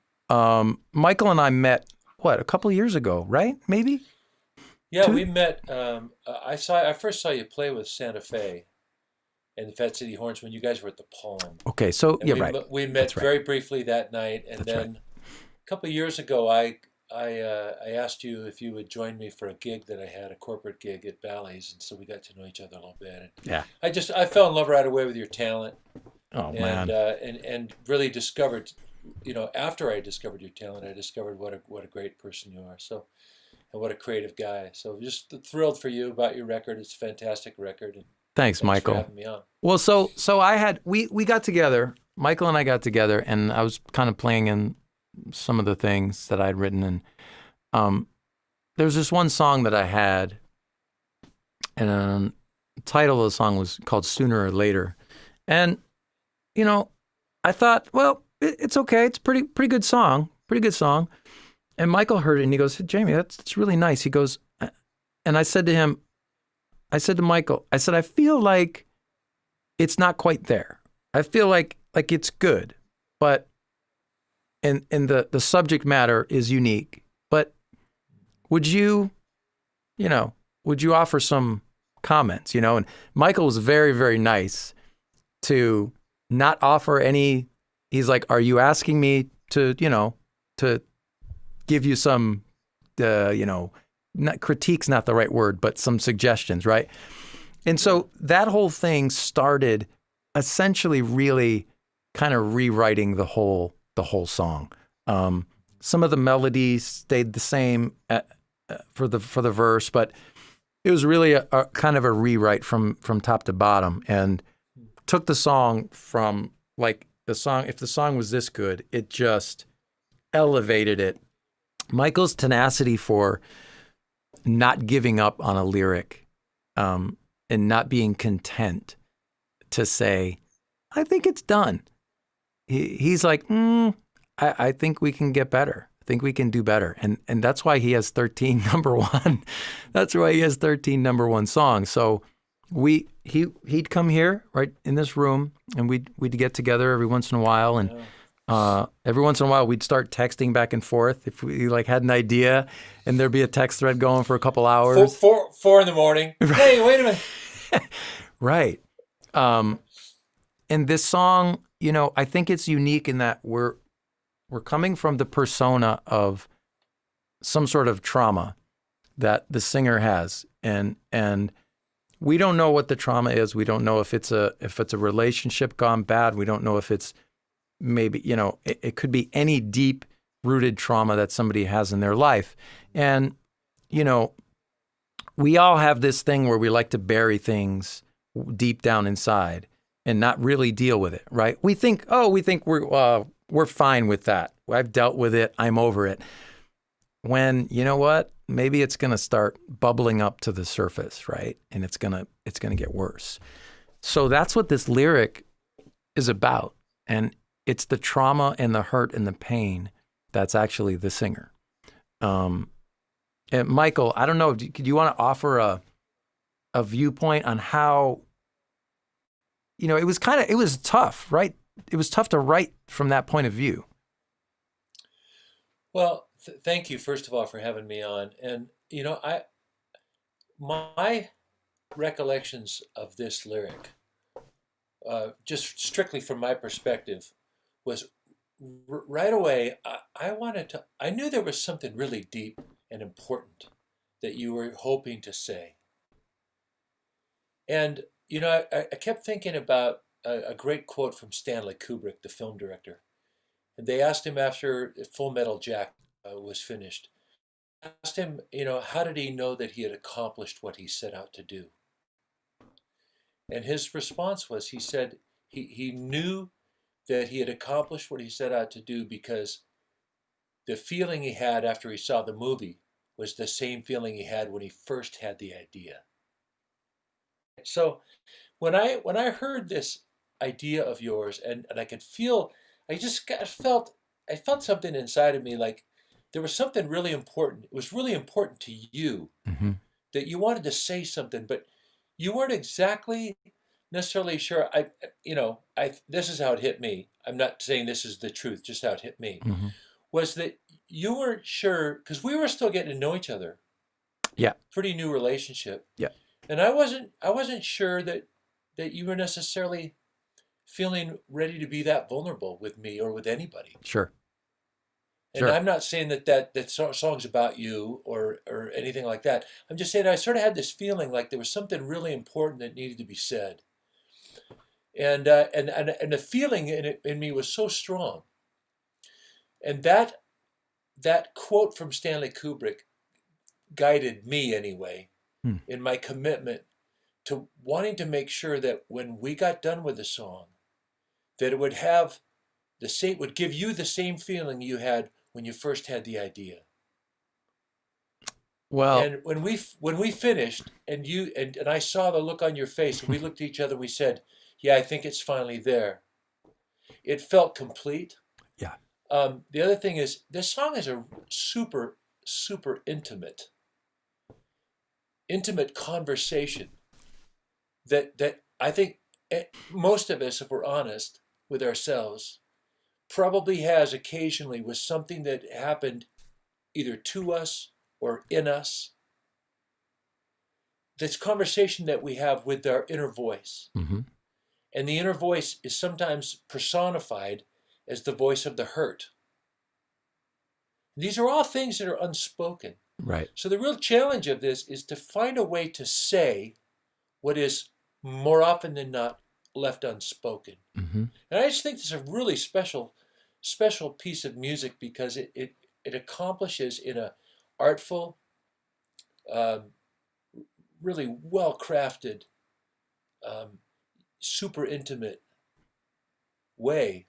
Michael and I met a couple of years ago, right? Maybe. Yeah, 2? we met. I first saw you play with Santa Fe and the Fat City Horns when you guys were at the Palm. Okay, so And yeah, we, right. We met That's right. very briefly that night, and That's then right. a couple of years ago, I I asked you if you would join me for a gig that I had, a corporate gig at Bally's, and so we got to know each other a little bit. And Yeah. I fell in love right away with your talent, Oh and man. and really discovered, after I discovered your talent, I discovered what a great person you are. So, and what a creative guy. So just thrilled for you about your record. It's a fantastic record, and Thanks, thanks for Michael. having me on. Well, so we got together. Michael and I got together, and I was kind of playing in some of the things that I'd written, and there was this one song that I had, and the title of the song was called "Sooner or Later," and I thought, well, it's okay. It's a pretty good song, And Michael heard it, and he goes, "Hey, Jamie, that's really nice." He goes, and I said to him, I said to Michael, I said, I feel like it's not quite there. I feel like it's good, but and the subject matter is unique. But would you offer some comments? And Michael was very, very nice to not offer any. He's like, "Are you asking me to give you some, not critique's not the right word, but some suggestions, right?" And so that whole thing started essentially really kind of rewriting the whole song. Some of the melodies stayed the same for the verse, but it was really a kind of a rewrite from top to bottom, and took the song from like the song. If the song was this good, it just elevated it. Michael's tenacity for not giving up on a lyric, and not being content to say, "I think it's done." He's like, I think we can get better. I think we can do better. And that's why he has 13 number one. That's why he has 13 number one songs. So he'd come here right in this room, and we'd get together every once in a while, and every once in a while we'd start texting back and forth if we had an idea, and there'd be a text thread going for a couple hours. 4 in the morning. Hey, wait a minute. Right. And this song, I think it's unique in that we're coming from the persona of some sort of trauma that the singer has, and we don't know what the trauma is. We don't know if it's a relationship gone bad. We don't know if it's maybe, it could be any deep rooted trauma that somebody has in their life. And, we all have this thing where we like to bury things deep down inside and not really deal with it, right? We think we're fine with that. I've dealt with it. I'm over it. When, you know what? Maybe it's going to start bubbling up to the surface, right? And it's going to get worse. So that's what this lyric is about. And it's the trauma and the hurt and the pain that's actually the singer. And Michael, I don't know, do you want to offer a viewpoint on how, it was tough, right? It was tough to write from that point of view. Well, thank you, first of all, for having me on. And, my recollections of this lyric, just strictly from my perspective, was right away, I knew there was something really deep and important that you were hoping to say. And, I kept thinking about a great quote from Stanley Kubrick, the film director. And they asked him after Full Metal Jacket was finished, asked him, how did he know that he had accomplished what he set out to do? And his response was, he said he knew that he had accomplished what he set out to do because the feeling he had after he saw the movie was the same feeling he had when he first had the idea. So when I heard this idea of yours, and I could feel, I felt something inside of me, like there was something really important. It was really important to you, Mm-hmm. that you wanted to say something, but you weren't exactly necessarily sure. This is how it hit me. I'm not saying this is the truth, just how it hit me. Mm-hmm. Was that you weren't sure, because we were still getting to know each other. Yeah. Pretty new relationship. Yeah. And I wasn't sure that you were necessarily feeling ready to be that vulnerable with me or with anybody. Sure. And Sure. I'm not saying that song's about you or anything like that. I'm just saying I sort of had this feeling like there was something really important that needed to be said, and the feeling in me was so strong, and that quote from Stanley Kubrick guided me anyway in my commitment to wanting to make sure that when we got done with the song, that it would have would give you the same feeling you had when you first had the idea. Well, And when we finished, and I saw the look on your face, and we looked at each other, we said, "Yeah, I think it's finally there." It felt complete. yeah. The other thing is, this song is a super, super intimate conversation that I think most of us, if we're honest with ourselves, probably has occasionally with something that happened either to us or in us. This conversation that we have with our inner voice. Mm-hmm. And the inner voice is sometimes personified as the voice of the hurt. These are all things that are unspoken. Right. So the real challenge of this is to find a way to say what is more often than not left unspoken. Mm-hmm. And I just think this is a really special piece of music because it accomplishes in a artful, really well-crafted, super intimate way.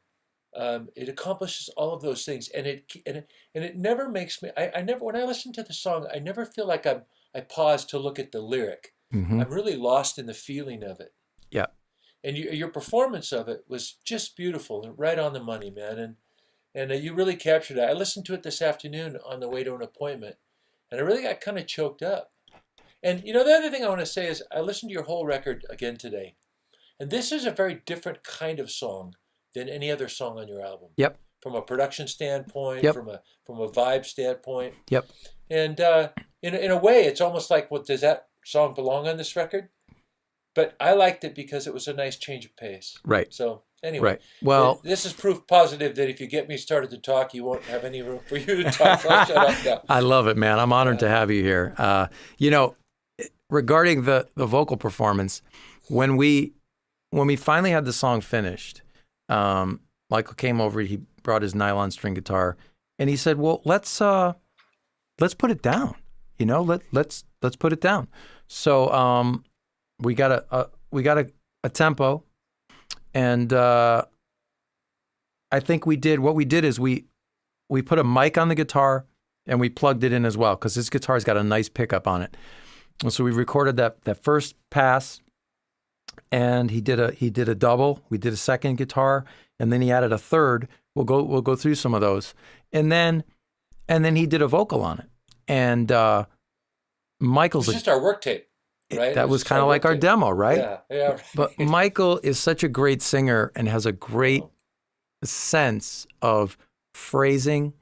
It accomplishes all of those things, and it never makes me. I never, when I listen to the song, I never feel like I pause to look at the lyric. Mm-hmm. I'm really lost in the feeling of it. Yeah. And your performance of it was just beautiful and right on the money, man. And you really captured it. I listened to it this afternoon on the way to an appointment, and I really got kind of choked up. And the other thing I want to say is I listened to your whole record again today, and this is a very different kind of song than any other song on your album. Yep. From a production standpoint, Yep. from a vibe standpoint. Yep. And in a way, it's almost like, well, does that song belong on this record? But I liked it because it was a nice change of pace. Right. So anyway, Right. Well, this is proof positive that if you get me started to talk, you won't have any room for you to talk. So I'll shut up now. I love it, man. I'm honored to have you here. Regarding the vocal performance, when we finally had the song finished, Michael came over. He brought his nylon string guitar, and he said, "Well, let's put it down. Let's put it down." So we got a tempo, and I think what we did is we put a mic on the guitar and we plugged it in as well because this guitar's got a nice pickup on it. And so we recorded that first pass, and he did a double. We did a second guitar, and then he added a third. We'll go through some of those, and then he did a vocal on it. And Michael's It's just our work tape, right? that was kind of like our demo, right? Yeah, yeah. But Michael is such a great singer and has a great sense of phrasing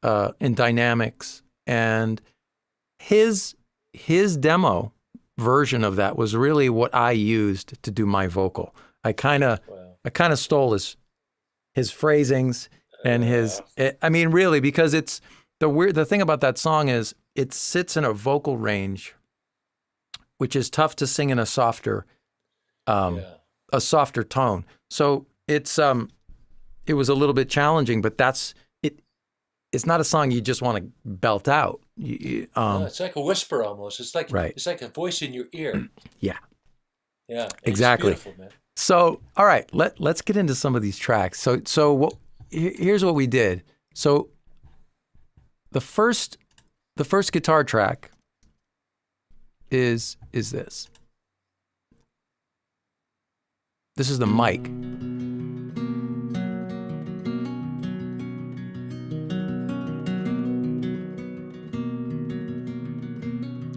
and dynamics, and his demo version of that was really what I used to do my vocal. I kind of stole his phrasings and really, because it's the thing about that song is it sits in a vocal range which is tough to sing in a softer tone. So it was a little bit challenging, but it's not a song you just want to belt out. No, it's like a whisper almost. It's like Right. It's like a voice in your ear. Yeah. Yeah. Exactly. It's beautiful, man. So, all right, let's get into some of these tracks. Here's what we did. So the first guitar track is this. This is the mic.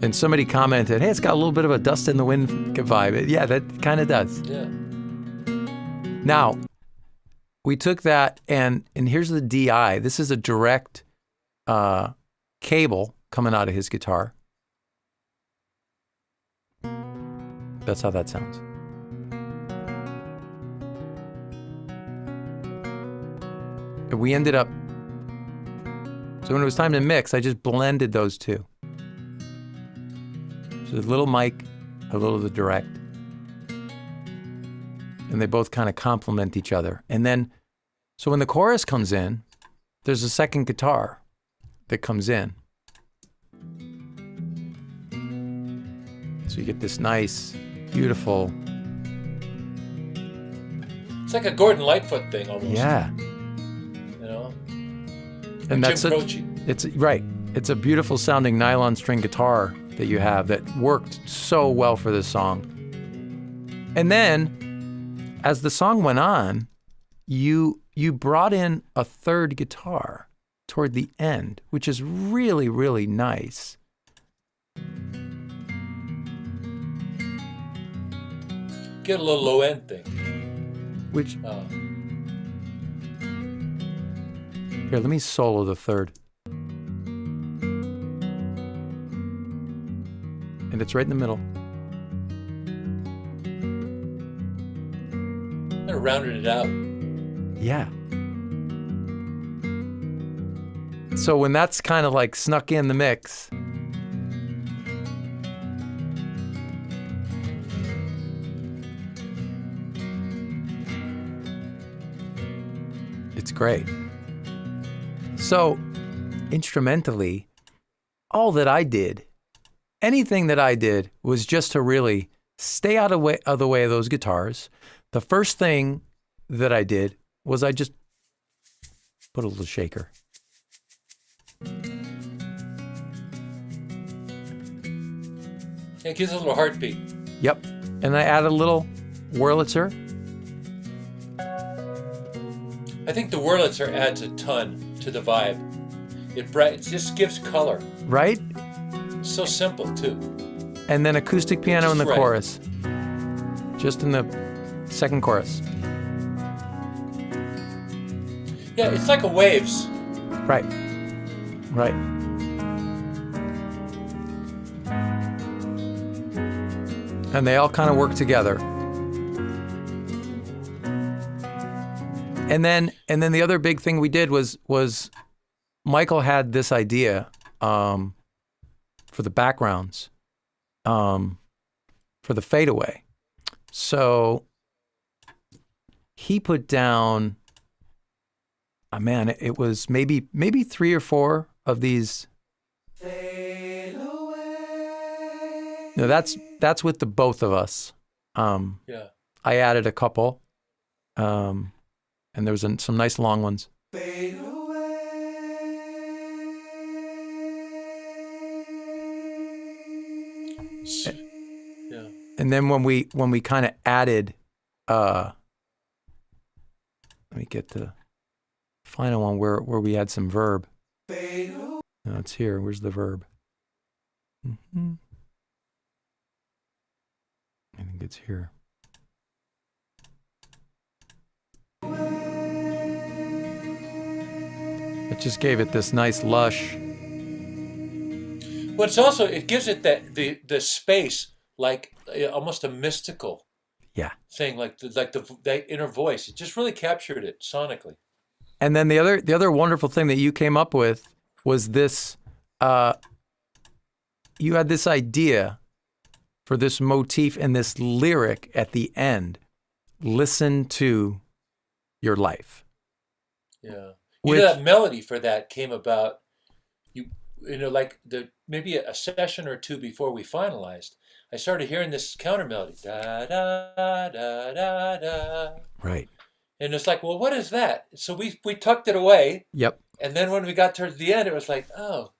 And somebody commented, "Hey, it's got a little bit of a Dust in the Wind vibe." Yeah, that kind of does. Yeah. Now, we took that and here's the DI. This is a direct cable coming out of his guitar. That's how that sounds. And we ended up So when it was time to mix, I just blended those two. So a little mic, a little of the direct. And they both kind of complement each other. And then, so when the chorus comes in, there's a second guitar that comes in. So you get this nice, beautiful. It's like a Gordon Lightfoot thing almost. Yeah. You know? And Like that's Jim it. Croce. It's right. It's a beautiful sounding nylon string guitar that you have that worked so well for this song. And then, as the song went on, you brought in a third guitar toward the end, which is really, really nice. Get a little low end thing. Which here, let me solo the third. And it's right in the middle. Kind of rounded it out. Yeah. So when that's kind of like snuck in the mix, it's great. So instrumentally, all that I did, anything that I did was just to really stay out of the way of those guitars. The first thing that I did was I just put a little shaker. It gives a little heartbeat. Yep. And I added a little Wurlitzer. I think the Wurlitzer adds a ton to the vibe. It just gives color. Right? It's so simple too. And then acoustic piano in the Just right. chorus. Just in the second chorus. Yeah, it's like a waves. Right. Right. And they all kind of work together. And then the other big thing we did was Michael had this idea for the backgrounds, for the fadeaway. So he put down, man, it was maybe 3 or 4 of these. No, that's with the both of us. Yeah. I added a couple, and there was some nice long ones. Yeah. And then when we kind of added, let me get the final one where we had some verb. No, it's here. Where's the verb? Mm-hmm. I think it's here. It just gave it this nice lush. But it's also, it gives it the space, like almost a mystical thing, like that inner voice. It just really captured it sonically. And then the other wonderful thing that you came up with was this. You had this idea for this motif and this lyric at the end. Listen to your life. Yeah. Which, That melody for that came about, you know, like maybe a session or two before we finalized. I started hearing this counter melody, da da da da da. Right. And it's like, well, what is that? So we tucked it away. Yep. And then when we got towards the end, it was like, oh.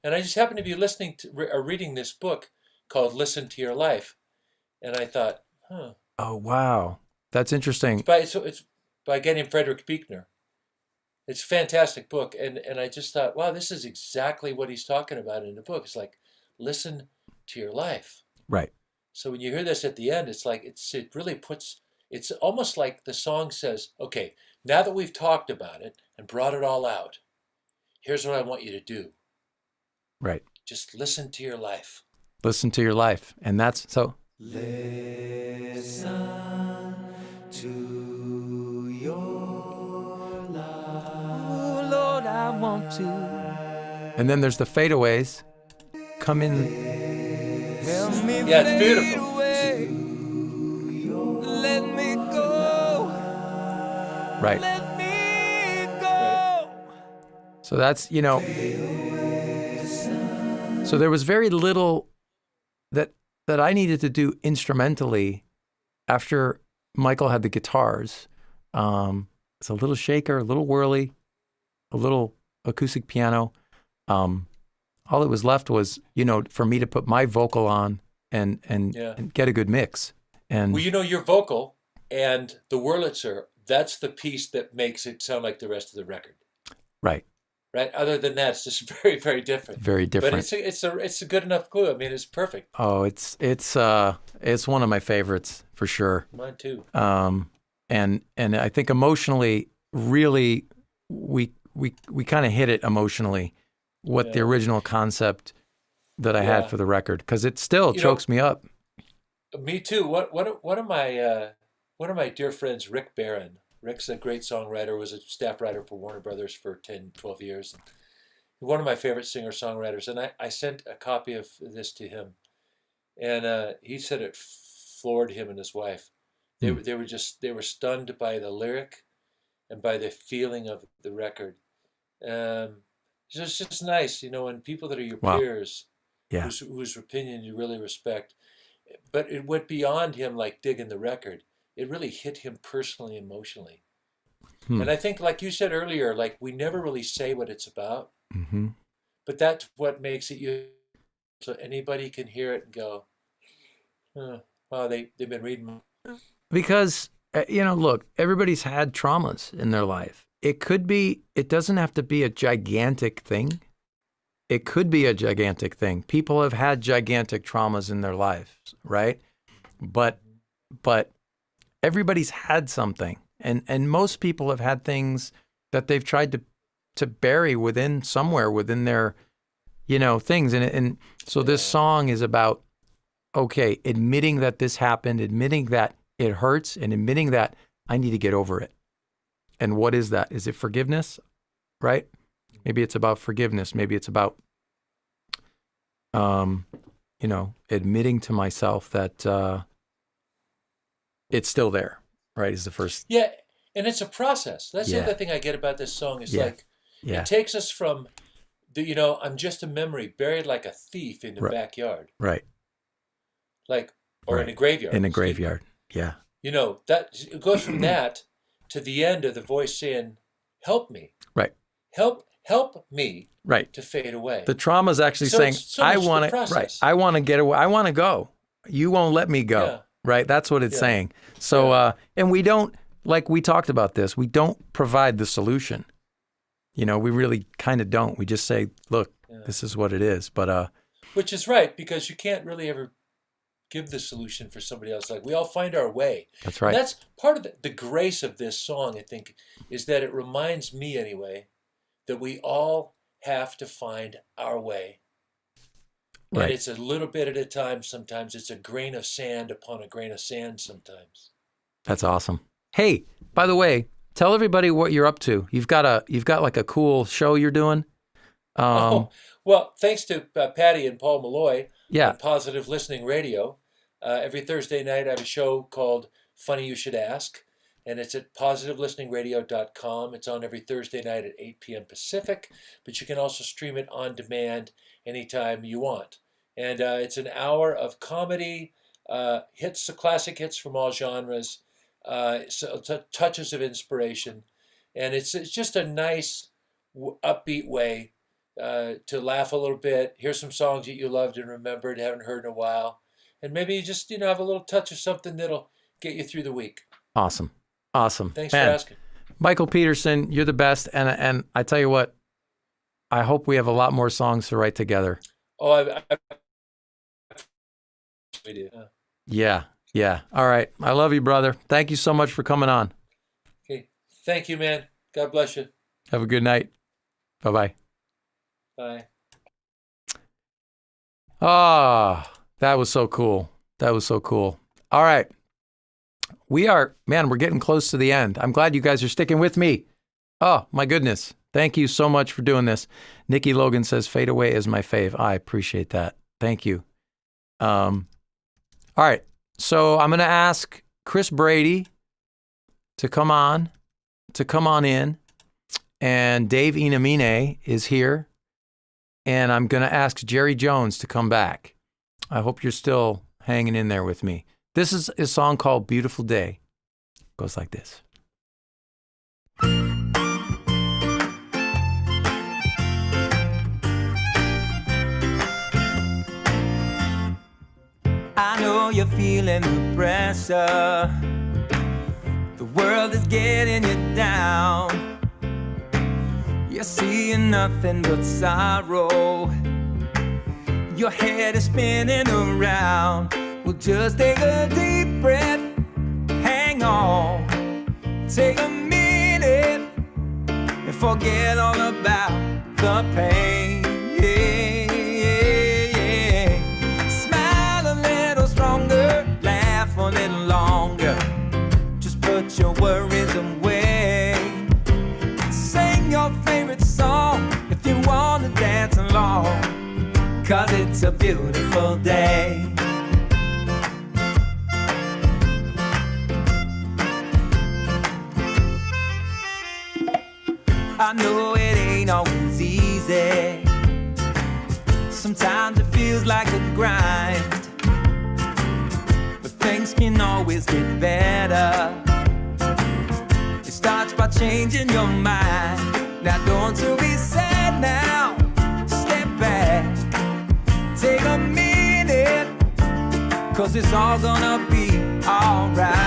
And I just happened to be listening to or reading this book called "Listen to Your Life," and I thought, huh. Oh wow, that's interesting. It's by a guy named Frederick Buechner. It's a fantastic book, and I just thought, wow, this is exactly what he's talking about in the book. It's like, listen to your life. Right. So when you hear this at the end, it's like it really puts. It's almost like the song says, okay, now that we've talked about it and brought it all out, here's what I want you to do. Right. Just listen to your life. Listen to your life, and that's so. Listen to your life. Oh Lord, I want to And then there's the fadeaways. Come in. Yeah, it's beautiful. Let me go. Right. Let me go. So that's, you know, so there was very little that I needed to do instrumentally after Michael had the guitars. It's a little shaker, a little whirly, a little acoustic piano. All that was left was, you know, for me to put my vocal on and get a good mix. And Well, you know, your vocal and the Wurlitzer, that's the piece that makes it sound like the rest of the record. right, Right. Other than that, it's just very, very different. very different. But it's a good enough clue. I mean, it's perfect. Oh, it's one of my favorites for sure. Mine too. And I think emotionally, really, we kind of hit it emotionally, what the original concept that I had for the record, because it still chokes me up. Me too. One of my dear friends, Rick Barron. Rick's a great songwriter. Was a staff writer for Warner Brothers for 10, 12 years. One of my favorite singer-songwriters. And I sent a copy of this to him, and he said it floored him and his wife. They were stunned by the lyric and by the feeling of the record. It's just nice, you know, when people that are your peers, whose opinion you really respect. But it went beyond him, like digging the record. It really hit him personally, emotionally. And I think, like you said earlier, like we never really say what it's about, but that's what makes it you. So anybody can hear it and go, wow, they've been reading. Because, you know, look, everybody's had traumas in their life. It doesn't have to be a gigantic thing. It could be a gigantic thing. People have had gigantic traumas in their lives, right? But everybody's had something. And most people have had things that they've tried to bury somewhere within their, you know, things. And so this song is about, okay, admitting that this happened, admitting that it hurts, and admitting that I need to get over it. And what is that? Is it forgiveness? Right? Maybe it's about forgiveness. Maybe it's about, you know, admitting to myself that it's still there. Right? Is the first. Yeah, and it's a process. That's the other thing I get about this song is like it takes us from the, you know, I'm just a memory buried like a thief in the backyard. Right. Like, or in a graveyard. In a graveyard. Yeah. You know, that it goes from that to the end of the voice saying, help me. Right. Help me to fade away. The trauma is actually saying, I want to, right. I want to get away. I want to go. You won't let me go. Yeah. Right. That's what it's saying. So, and we don't, like we talked about this, we don't provide the solution. You know, we really kind of don't. We just say, look, this is what it is. But, which is right, because you can't really ever give the solution for somebody else. Like we all find our way. That's right. And that's part of the grace of this song, I think, is that it reminds me anyway, that we all have to find our way. Right. And it's a little bit at a time sometimes. It's a grain of sand upon a grain of sand sometimes. That's awesome. Hey, by the way, tell everybody what you're up to. You've got like a cool show you're doing. Well, thanks to Patty and Paul Malloy on Positive Listening Radio. Every Thursday night I have a show called Funny You Should Ask, and it's at positivelisteningradio.com. It's on every Thursday night at 8 p.m. Pacific, but you can also stream it on demand anytime you want. And it's an hour of comedy, hits, classic hits from all genres, touches of inspiration. And it's just a nice, upbeat way to laugh a little bit, hear some songs that you loved and remembered, haven't heard in a while. And maybe you just, have a little touch of something that'll get you through the week. Awesome. Thanks for asking. Michael Peterson, you're the best. And I tell you what, I hope we have a lot more songs to write together. Oh, we do. Yeah. All right. I love you, brother. Thank you so much for coming on. Okay. Thank you, man. God bless you. Have a good night. Bye-bye. Bye. That was so cool. All right. We're getting close to the end. I'm glad you guys are sticking with me. Oh, my goodness. Thank you so much for doing this. Nikki Logan says, Fade Away is my fave. I appreciate that. Thank you. All right. So I'm going to ask Chris Brady to come on in. And Dave Inamine is here. And I'm going to ask Jerry Jones to come back. I hope you're still hanging in there with me. This is a song called Beautiful Day. It goes like this. I know you're feeling the pressure. The world is getting you down. You're seeing nothing but sorrow. Your head is spinning around. Well, just take a deep breath. Hang on. Take a minute and forget all about the pain. Smile a little stronger. Laugh a little longer. Just put your worries away. Sing your favorite song if you want to dance along. 'Cause it's a beautiful day. I know it ain't always easy. Sometimes it feels like a grind. But things can always get better. It starts by changing your mind. Now don't you be sad now. Step back. Take a minute. 'Cause it's all gonna be alright.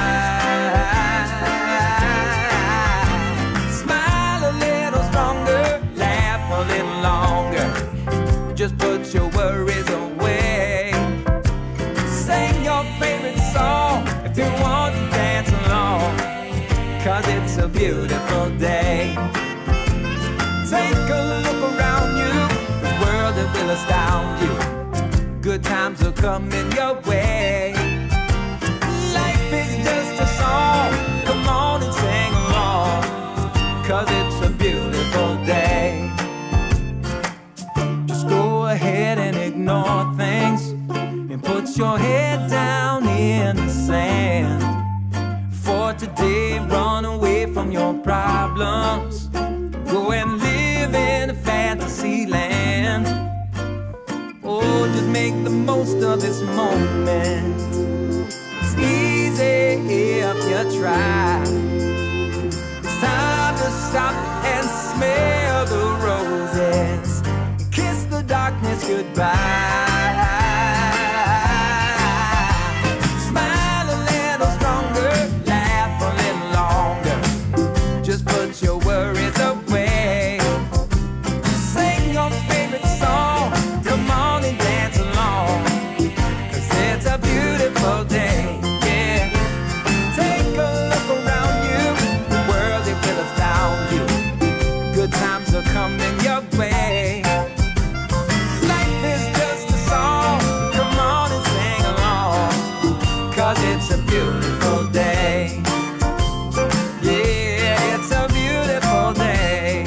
Smile a little stronger. Laugh a little longer. Just put your worries away. Sing your favorite song if you want to dance along. 'Cause it's a beautiful day. Take a look around you. The world that will astound you. Good times are coming your way. Life is just a song. Come on and sing along. 'Cause it's a beautiful day. Just go ahead and ignore things and put your head down in the sand. For today, run away from your problems. Go and live in a fantasy land. Oh, just make the most of this moment. It's easy if you try. It's time to stop and smell the roses. Kiss the darkness goodbye. Smile a little stronger. Laugh a little longer. Just put your worries away. Sing your favorite song. Come on and dance along. 'Cause it's a beautiful day. Yeah. Take a look around you. The world, it will astound you. Good times are coming your way. Life is just a song. Come on and sing along. 'Cause it's a beautiful day. Yeah, it's a beautiful day.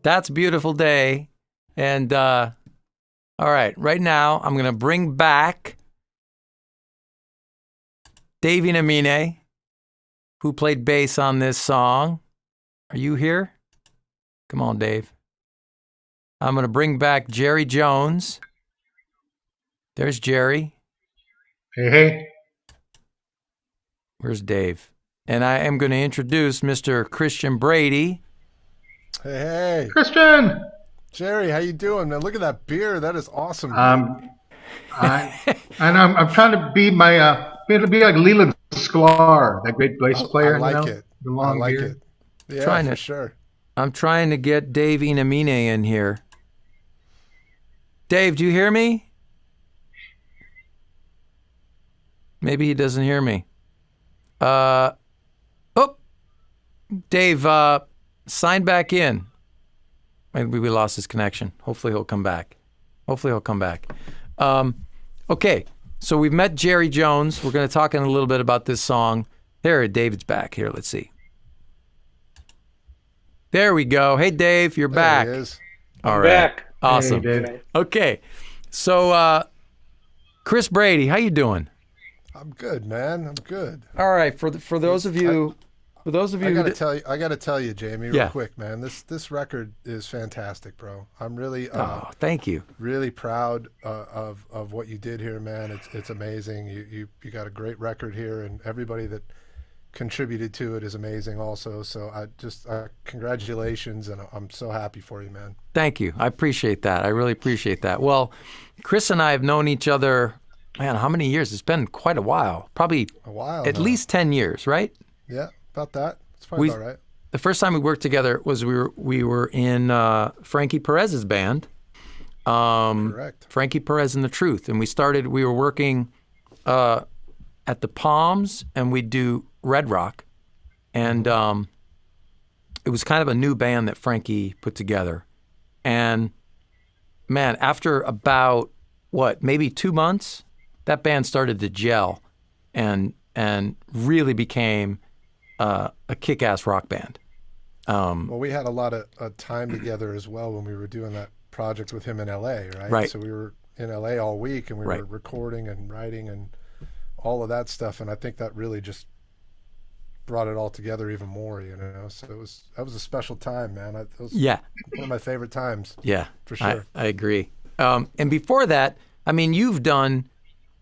That's Beautiful Day. And all right, right now I'm going to bring back Dave Inamine, who played bass on this song. Are you here? Come on, Dave. I'm going to bring back Jerry Jones. There's Jerry. Hey, hey. Where's Dave? And I am going to introduce Mr. Christian Brady. Hey, Christian! Jerry, how you doing, man? Look at that beer. That is awesome. I'm trying to be be like Leland Sklar, that great bass player. I like you know? it. The long I like beard. it. Yeah, Trying for to- sure. I'm trying to get Dave Inamine in here. Dave, do you hear me? Maybe he doesn't hear me. Dave, sign back in. Maybe we lost his connection. Hopefully he'll come back. Hopefully he'll come back. Okay, so we've met Jerry Jones. We're going to talk in a little bit about this song. There, David's back. Here, let's see. There we go. Hey, Dave, you're back. There he is. All right. Back. Awesome. Hey, Dave. Okay, so Chris Brady, how you doing? I'm good, man. I'm good. All right. For those of you, I gotta tell you, Jamie, real Yeah. quick, man. This record is fantastic, bro. I'm really oh, thank you. really proud of what you did here, man. It's amazing. You got a great record here, and everybody that contributed to it is amazing also. So congratulations, and I'm so happy for you, man. Thank you. I appreciate that. I really appreciate that. Well, Chris and I have known each other, man, how many years? It's been quite a while. Probably A while at now. least 10 years, right? Yeah, about that. It's probably We- about right. The first time we worked together was we were in Frankie Perez's band. Correct. Frankie Perez and the Truth. And we were working at the Palms, and we'd do Red Rock. And it was kind of a new band that Frankie put together. And man, after about, maybe 2 months, that band started to gel and really became a kick-ass rock band. Well, we had a lot of time together as well when we were doing that project with him in LA, right? Right. So we were in LA all week, and we Right. were recording and writing and all of that stuff. And I think that really just brought it all together even more, you know. So that was a special time, man. It was Yeah. one of my favorite times. Yeah, For sure. I agree. And before that, I mean, you've done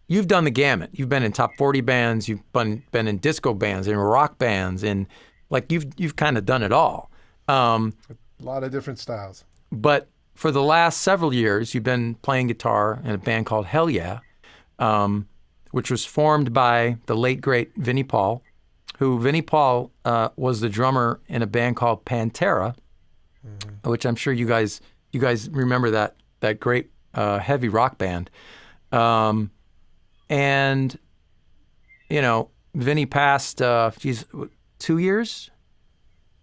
the gamut. You've been in top 40 bands. You've been in disco bands, in rock bands, and like you've kind of done it all. A lot of different styles. But for the last several years, you've been playing guitar in a band called Hell Yeah, which was formed by the late great Vinnie Paul, who Vinnie Paul was the drummer in a band called Pantera, which I'm sure you guys remember that great heavy rock band. And you know, Vinnie passed 2 years?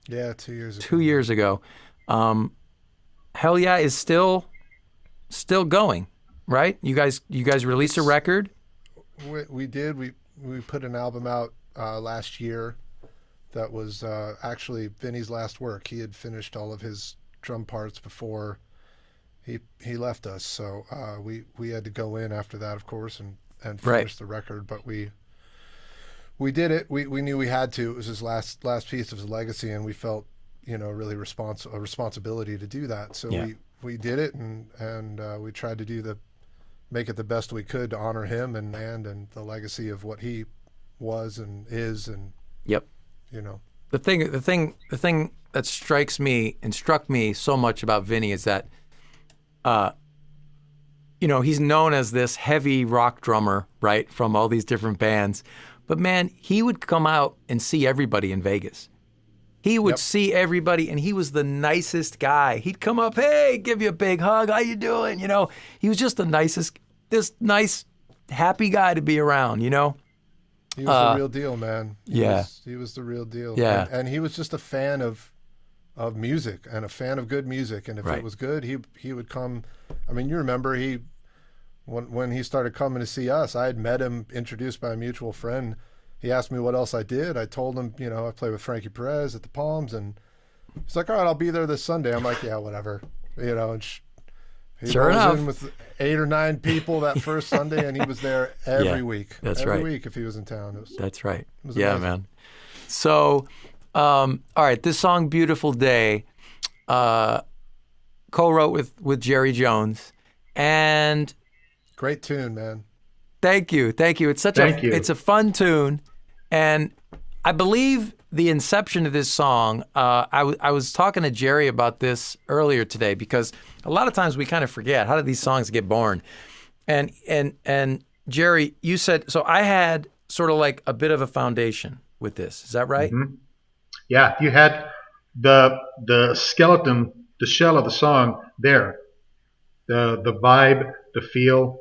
Yeah, 2 years ago. 2 years ago. Hell Yeah is still going, right? You guys released a record? We did. We put an album out last year that was actually Vinny's last work. He had finished all of his drum parts before he left us. So we had to go in after that, of course, and finish Right. the record. But we did it. We knew we had to. It was his last piece of his legacy, and we felt, you know, really a responsibility to do that. So Yeah. we did it, and we tried to make it the best we could to honor him and the legacy of what he was and is, and Yep. you know. The thing that struck me so much about Vinny is that, you know, he's known as this heavy rock drummer, right, from all these different bands. But man, he would come out and see everybody in Vegas. He would Yep. see everybody, and he was the nicest guy. He'd come up, hey, give you a big hug. How you doing? You know, he was just this nice, happy guy to be around. You know. He was the real deal, man. He was the real deal. Yeah. And he was just a fan of music and a fan of good music. And if Right. it was good, he would come. I mean, you remember when he started coming to see us, I had met him, introduced by a mutual friend. He asked me what else I did. I told him, you know, I play with Frankie Perez at the Palms, and he's like, all right, I'll be there this Sunday. I'm like, yeah, whatever. You know, and he Sure rolls enough. in with 8 or 9 people that first Sunday, and he was there every Yeah, week. that's every right. week if he was in town. It was, That's right. was Yeah, amazing. man. So, all right, this song "Beautiful Day," co-wrote with Jerry Jones, and great tune, man. thank you. It's Thank you. it's a fun tune, and I believe the inception of this song. I was talking to Jerry about this earlier today, because a lot of times we kind of forget, how did these songs get born, and Jerry, you said, so I had sort of like a bit of a foundation with this. Is that right? Mhm. Yeah, you had the skeleton, the shell of the song there. The vibe, the feel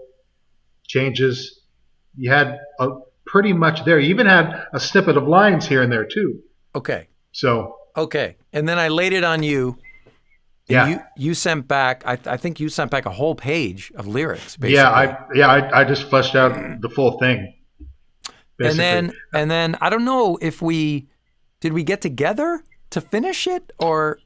changes. You had pretty much there. You even had a snippet of lines here and there too. Okay. So Okay. And then I laid it on you And Yeah. you sent back. I think you sent back a whole page of lyrics. Basically. I just fleshed out the full thing. Basically. And then I don't know if we get together to finish it, or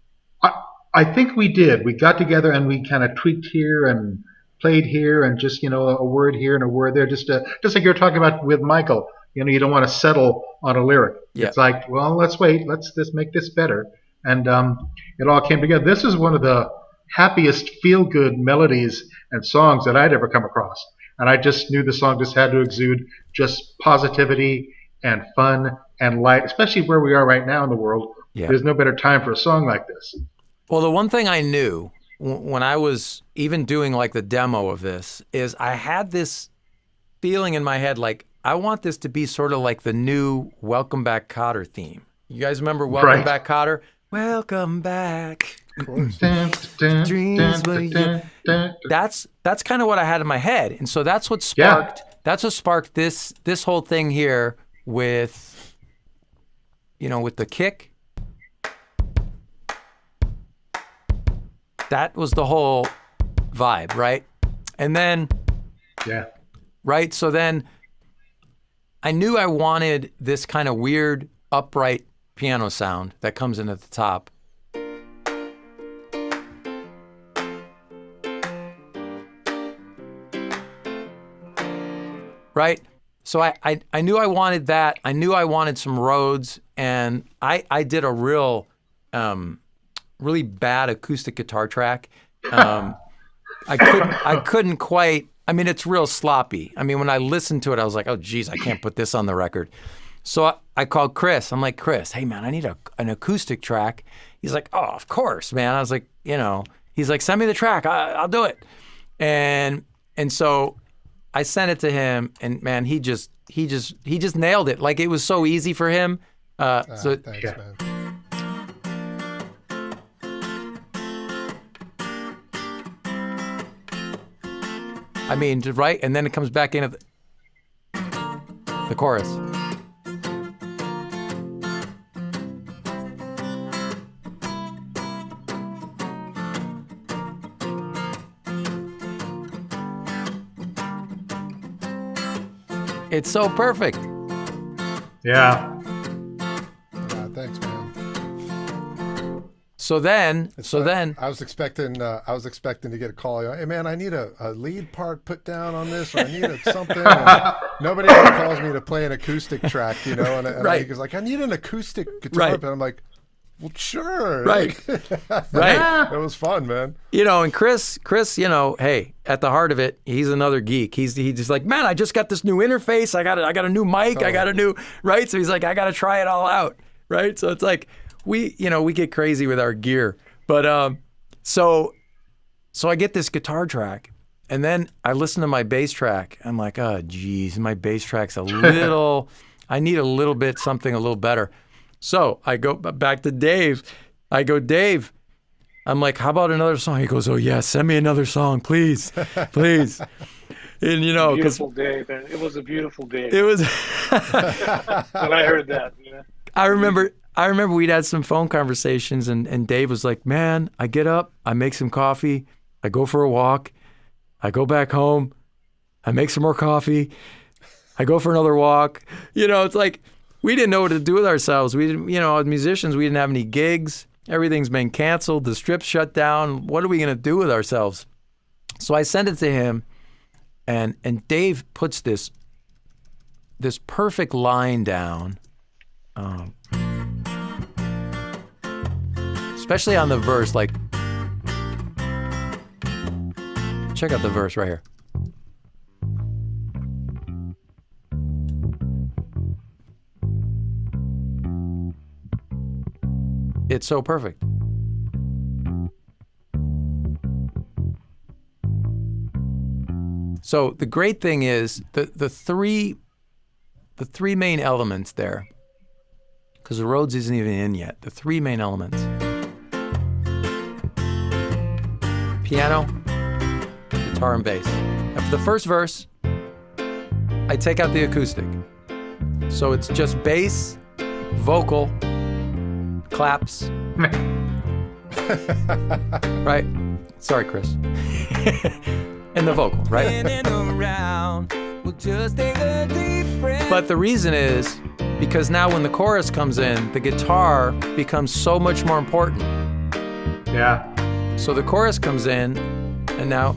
I think we did. We got together and we kind of tweaked here and played here and just, a word here and a word there, just like you were talking about with Michael. You don't want to settle on a lyric. Yeah. It's like, well, let's wait. Let's just make this better. And it all came together. This is one of the happiest feel-good melodies and songs that I'd ever come across. And I just knew the song just had to exude just positivity and fun and light, especially where we are right now in the world. Yeah. There's no better time for a song like this. Well, the one thing I knew when I was even doing like the demo of this is I had this feeling in my head like I want this to be sort of like the new Welcome Back Kotter theme. You guys remember Welcome Back Kotter? Welcome back. Dreams were you. That's kind of what I had in my head, and so that's what sparked. Yeah. That's what sparked this whole thing here with, with the kick. That was the whole vibe, right? And then, right. So then, I knew I wanted this kind of weird upright piano sound that comes in at the top. Right? So I knew I wanted that. I knew I wanted some Rhodes, and I did a really bad acoustic guitar track. I couldn't quite. I mean, it's real sloppy. I mean, when I listened to it, I was like, oh, geez, I can't put this on the record. So I called Chris. I'm like, Chris, hey, man, I need an acoustic track. He's like, oh, of course, man. I was like, he's like, send me the track. I'll do it. And so I sent it to him, and man, he just nailed it. Like, it was so easy for him. Thanks, man. I mean, right? And then it comes back in at the chorus. It's so perfect. Yeah. Thanks, man. So then, I was expecting to get a call. Hey, man, I need a lead part put down on this, or I need something. And nobody ever calls me to play an acoustic track, And Right. he's like, I need an acoustic guitar. Right. And I'm like, well, sure. Right. Right. It was fun, man. And Chris, hey, at the heart of it, he's another geek. He's just like, man, I just got this new interface. I got a new mic. I got a new, right? So he's like, I got to try it all out, right? So it's like, we get crazy with our gear. But so I get this guitar track, and then I listen to my bass track. I'm like, oh, geez, my bass track's a little, I need a little bit, something a little better. So I go back to Dave. I go, Dave, I'm like, how about another song? He goes, oh, yeah, send me another song, please, please. And, beautiful day, man. It was a beautiful day. It was. When I heard that, I remember we'd had some phone conversations, and Dave was like, man, I get up, I make some coffee, I go for a walk, I go back home, I make some more coffee, I go for another walk. It's like, we didn't know what to do with ourselves. We didn't, as musicians, we didn't have any gigs. Everything's been canceled. The strip's shut down. What are we going to do with ourselves? So I sent it to him, and Dave puts this perfect line down, especially on the verse. Like, check out the verse right here. It's so perfect. So the great thing is the three main elements there, because the Rhodes isn't even in yet. The three main elements: piano, guitar, and bass. Now for the first verse, I take out the acoustic, so it's just bass, vocal, claps, Right? Sorry, Chris. And the vocal, right? But the reason is because now when the chorus comes in, the guitar becomes so much more important. Yeah. So the chorus comes in, and now.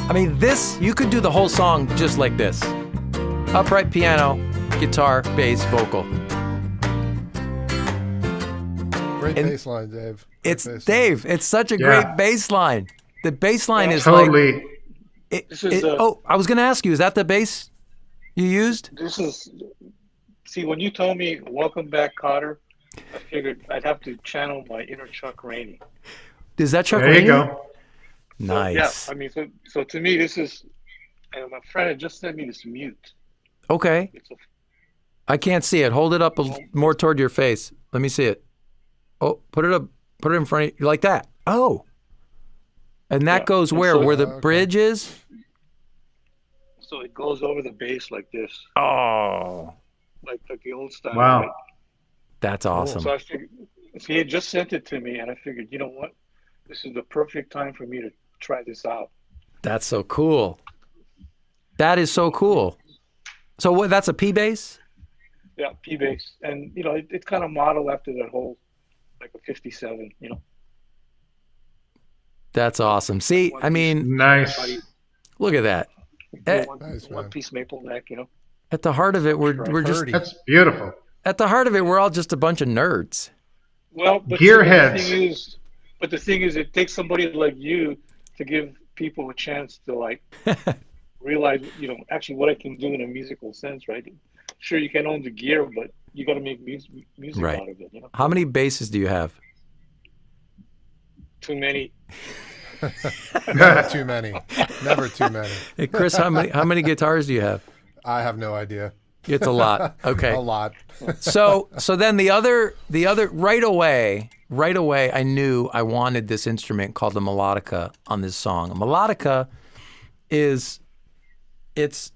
I mean, this, you could do the whole song just like this. Upright piano, guitar, bass, vocal. Great And bass line, Dave. Great It's bass line. Dave. It's such a Yeah. great bass line. The bass line is Totally. like. This is, I was going to ask you, is that the bass you used? This is, see, when you told me welcome back, Cotter, I figured I'd have to channel my inner Chuck Rainey. Is that Chuck There Rainey? you go. Nice. Yeah, I mean, so to me, this is, and my friend had just sent me this mute. Okay. It's a, I can't see it. Hold it up more toward your face. Let me see it. Oh, put it up. Put it in front of you like that. Oh. And that Yeah, goes and where? so- Where the Okay. bridge is? so it goes over the bass like this, Oh. like the old style. Wow. Right? That's awesome. So I figured, he had just sent it to me, and I figured, you know what? This is the perfect time for me to try this out. That's so cool. That is so cool. So what? That's a P bass? Yeah, P bass, and you know, it's kind of modeled after that whole, like a '57. You know. That's awesome. See, I mean, Nice. look at that. Eh, Nice, one man. piece maple neck. You know. At the heart of it, we're just Purdy. That's beautiful. at the heart of it, we're all just a bunch of nerds. Well, but Gearheads. the thing is, it takes somebody like you to give people a chance to like realize, you know, actually what I can do in a musical sense, right? Sure, you can own the gear, but you got to make music Right. out of it. You know, How many basses do you have? too many. Never too many. Never too many. Hey, Chris, how many guitars do you have? I have no idea. It's a lot. Okay. A lot. So then the other right away I knew I wanted this instrument called the melodica on this song. A melodica is it's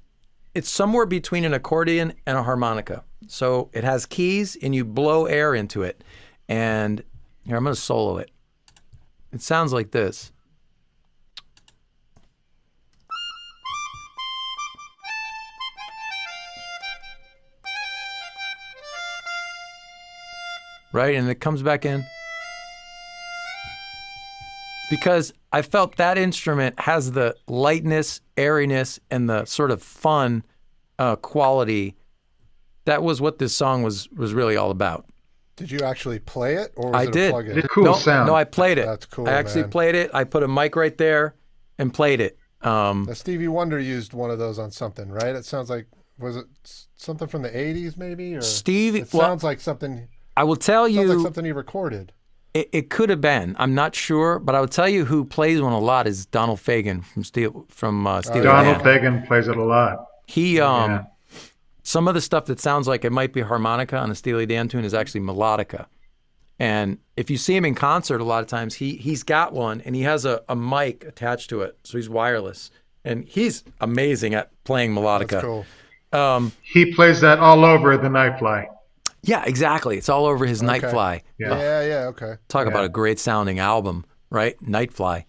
somewhere between an accordion and a harmonica. So it has keys and you blow air into it. And here I'm going to solo it. It sounds like this. Right? And it comes back in. Because I felt that instrument has the lightness, airiness, and the sort of fun quality. That was what this song was really all about. Did you actually play it, or was I it did. a plug-in? It's a cool no, sound. No, I played it. That's cool, I actually man. played it. I put a mic right there and played it. Now, Stevie Wonder used one of those on something, right? It sounds like, was it something from the 80s maybe? Or Stevie, it well, sounds like something, I will tell sounds like you, something he recorded. it could have been. I'm not sure, but I will tell you who plays one a lot is Donald Fagen from Steely Donald Dan. Fagen plays it a lot. He, Yeah. some of the stuff that sounds like it might be harmonica on a Steely Dan tune is actually melodica. And if you see him in concert, a lot of times he's got one and he has a mic attached to it, so he's wireless, and he's amazing at playing melodica. That's cool. He plays that all over the Nightfly. Yeah, exactly. It's all over his Nightfly. Yeah. Yeah, okay. Talk about Yeah. a great sounding album, right? Nightfly.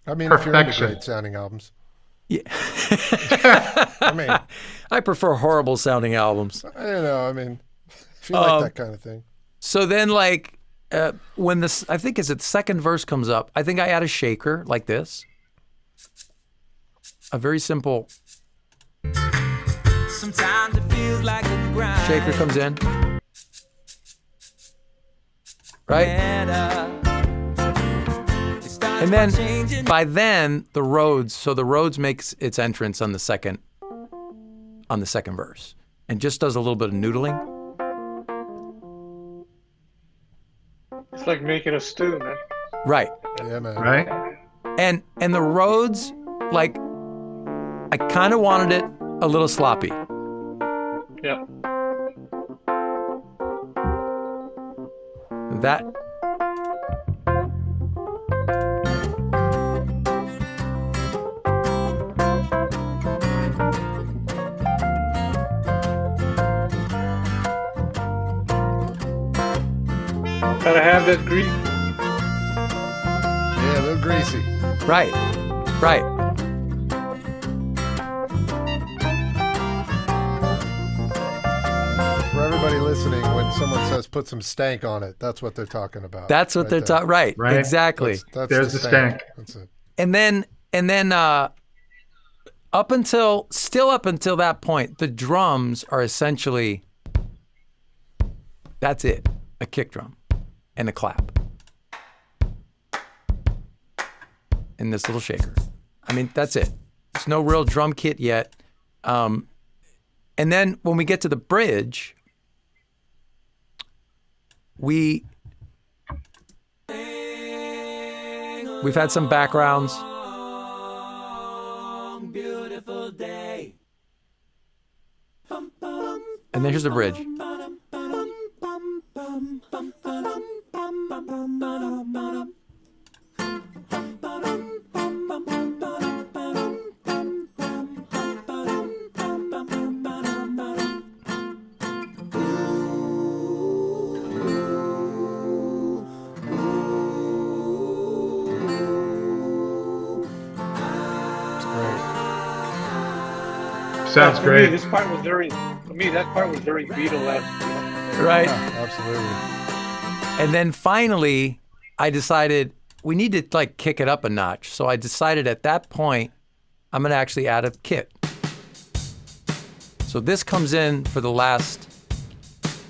I mean, if you're into Perfection. great sounding albums. Yeah. I mean, I prefer horrible sounding albums. I don't know. I mean, if you like that kind of thing. So then, like, when this, I think the second verse comes up, I think I add a shaker like this. A very simple Sometimes it feels like a grind. shaker comes in. Right? And then, by then, the Rhodes makes its entrance on the second verse and just does a little bit of noodling. It's like making a stew, man. Right. Yeah, man. Right? And the Rhodes, like, I kind of wanted it a little sloppy. Yeah. That Gotta have that grease. Yeah, a little greasy. Right. Right. For everybody listening, when someone says put some stank on it, that's what they're talking about. That's what they're talking. Right. Right. Exactly. That's There's the stank. That's it. And then up until that point, the drums are essentially, that's it, a kick drum and a clap and this little shaker. I mean, that's it. There's no real drum kit yet. And then when we get to the bridge, we've had some backgrounds. Beautiful day. And then here's the bridge. Sounds For great. Me, this part was very. For me, that part was very Beatle-esque. Right. Yeah, absolutely. And then finally, I decided we need to like kick it up a notch. So I decided at that point, I'm going to actually add a kit. So this comes in for the last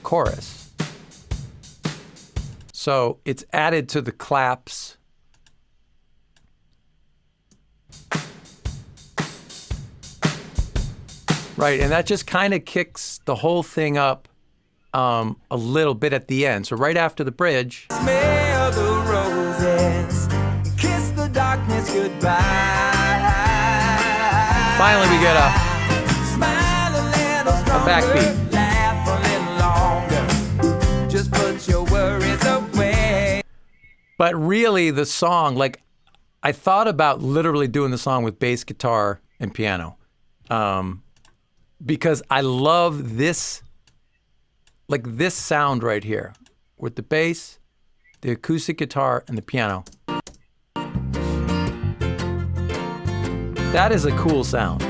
chorus. So it's added to the claps. Right, and that just kind of kicks the whole thing up a little bit at the end. So right after the bridge, Smell the roses, kiss the darkness goodbye. finally we get a Smile a little stronger, backbeat. laugh a little longer. Just put your worries away. But really, the song, like, I thought about literally doing the song with bass guitar and piano, because I love this, like this sound right here, with the bass, the acoustic guitar, and the piano. That is a cool sound.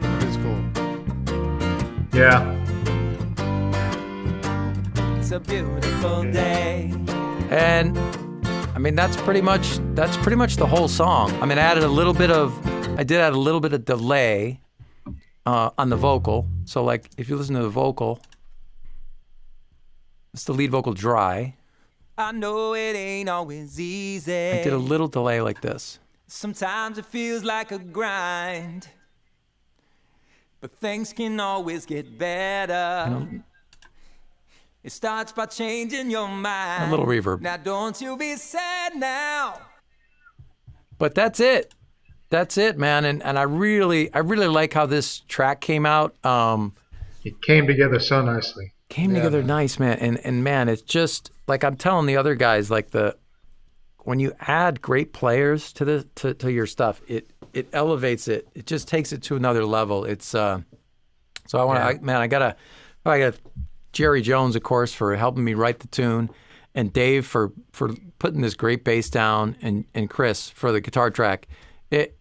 It is cool. Yeah. It's a beautiful day. And I mean, that's pretty much the whole song. I mean, I did add a little bit of delay on the vocal. So like, if you listen to the vocal, it's the lead vocal dry. I know it ain't always easy. I did a little delay like this. Sometimes it feels like a grind, but things can always get better. It starts by changing your mind. A little reverb. Now don't you be sad now. But that's it. That's it, man. And I really like how this track came out. It came together so nicely. Came together nice, man. And man, it's just like I'm telling the other guys, like when you add great players to to your stuff, it elevates it. It just takes it to another level. It's so I want to, I got Jerry Jones, of course, for helping me write the tune, and Dave for putting this great bass down, and Chris for the guitar track. It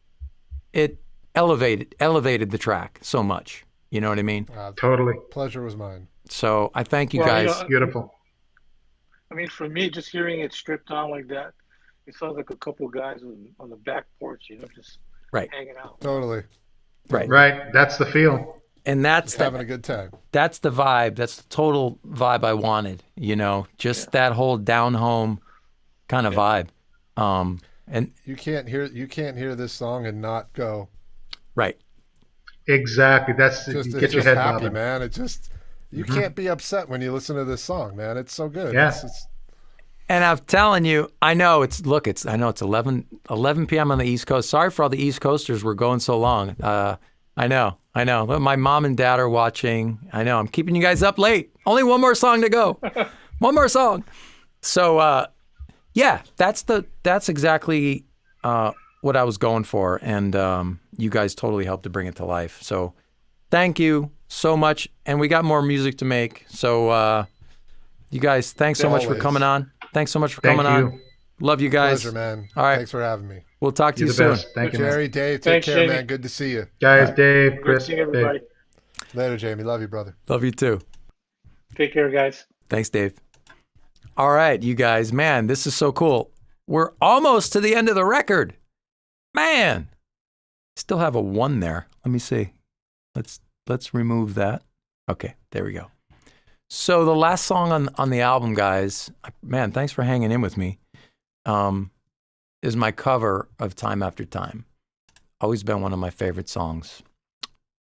elevated the track so much. You know what I mean? Totally. Pleasure was mine. So I thank you Well, guys. you know, Beautiful. I mean, for me, just hearing it stripped down like that, it sounds like a couple of guys on the back porch, just Right. hanging out. Totally. Right. Right. That's the feel. And that's Having a good time. that's the vibe. That's the total vibe I wanted. Just that whole down home kind of vibe. And You can't hear this song and not go. right. Exactly. That's Just, you it's get your just head happy, bobbing. man. It just you can't be upset when you listen to this song, man. It's so good. Yeah. It's And I'm telling you, I know it's 11 p.m. on the East Coast. Sorry for all the East Coasters. We're going so long. I know. My mom and dad are watching. I know. I'm keeping you guys up late. Only one more song to go. One more song. So, yeah, that's exactly what I was going for, and you guys totally helped to bring it to life. So, thank you so much. And we got more music to make. So, you guys, thanks so much for Always. coming on. Thanks so much for Thank coming you. on. Love you guys. Pleasure, man. All right. Thanks for having me. We'll talk to You're you the soon. best. Thank you, man. Jerry, Dave, take Thanks, care, Jamie. man. Good to see you. Guys, Dave, Good Chris, seeing Dave. everybody. Later, Jamie. Love you, brother. Love you too. Take care, guys. Thanks, Dave. All right, you guys, man, this is so cool. We're almost to the end of the record. Man, still have a 1 there. Let me see. Let's remove that. Okay, there we go. So the last song on the album, guys, man, thanks for hanging in with me, is my cover of Time After Time. Always been one of my favorite songs.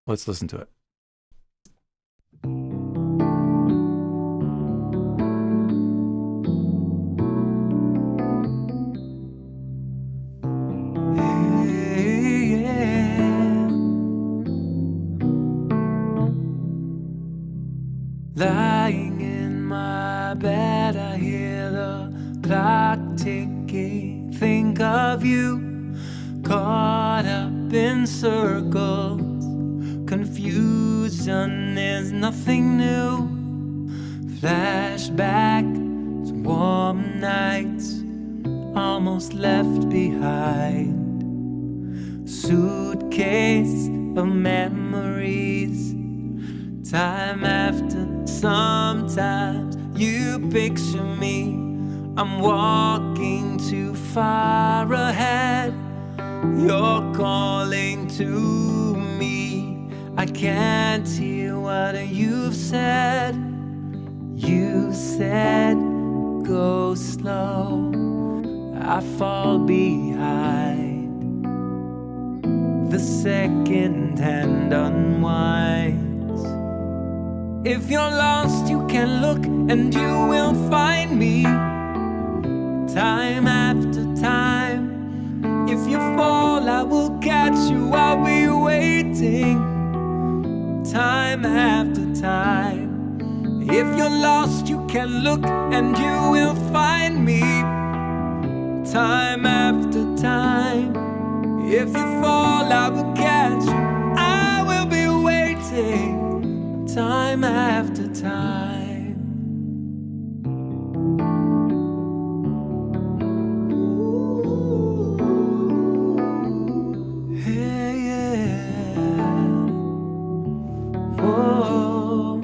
Let's listen to it. Lying in my bed, I hear the clock ticking. Think of you, caught up in circles. Confusion is nothing new. Flashback to warm nights, almost left behind. Suitcase of memories. Time after sometimes you picture me. I'm walking too far ahead. You're calling to me. I can't hear what you've said. You said go slow. I fall behind. The second hand unwinds. If you're lost, you can look and you will find me. Time after time. If you fall, I will catch you. I'll be waiting. Time after time. If you're lost, you can look and you will find me. Time after time. If you fall, I will catch you. I will be waiting. Time after time. Hey, yeah. Whoa.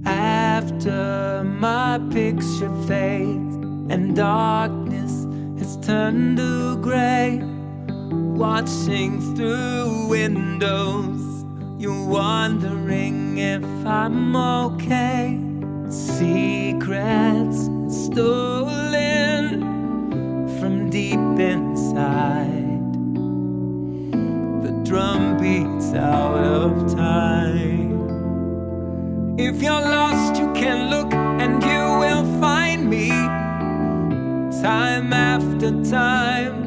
After my picture fades and darkness has turned to gray, watching through windows, you're wondering if I'm okay. Secrets stolen from deep inside. The drum beats out of time. If you're lost, you can look and you will find me. Time after time.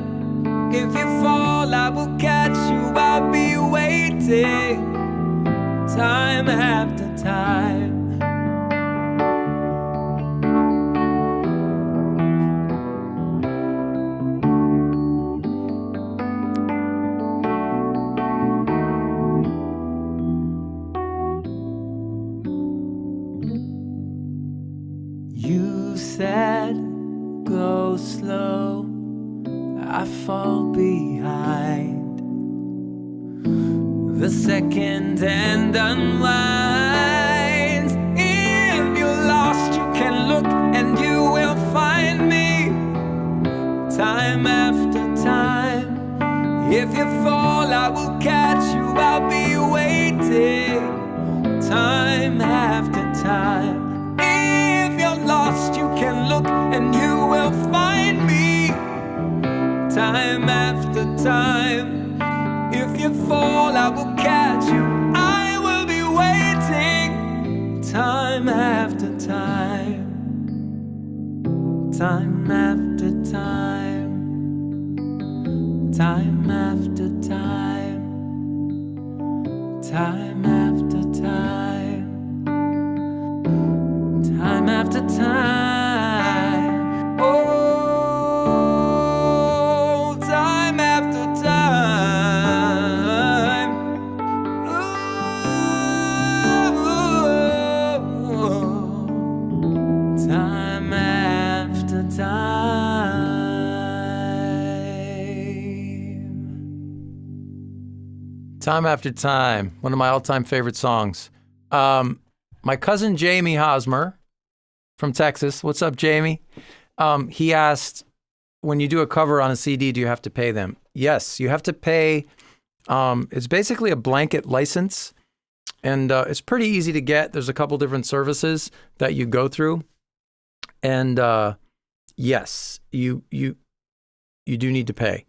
If you fall, I will catch you. I'll be waiting. Time after time. You said go slow. I fall behind. The second hand unwinds. If you're lost, you can look and you will find me. Time after time. If you fall, I will catch you. I'll be waiting. Time after time. If you're lost, you can look and you will find me. Time after time. If you fall, I will catch you. I will be waiting. Time after time. Time after time. Time after time. Time after time. Time after time. Oh, time after time. Time After Time, one of my all-time favorite songs. My cousin Jamie Hosmer from Texas. What's up, Jamie? He asked, when you do a cover on a CD, do you have to pay them? Yes, you have to pay. It's basically a blanket license, and it's pretty easy to get. There's a couple different services that you go through, and yes, you do need to pay.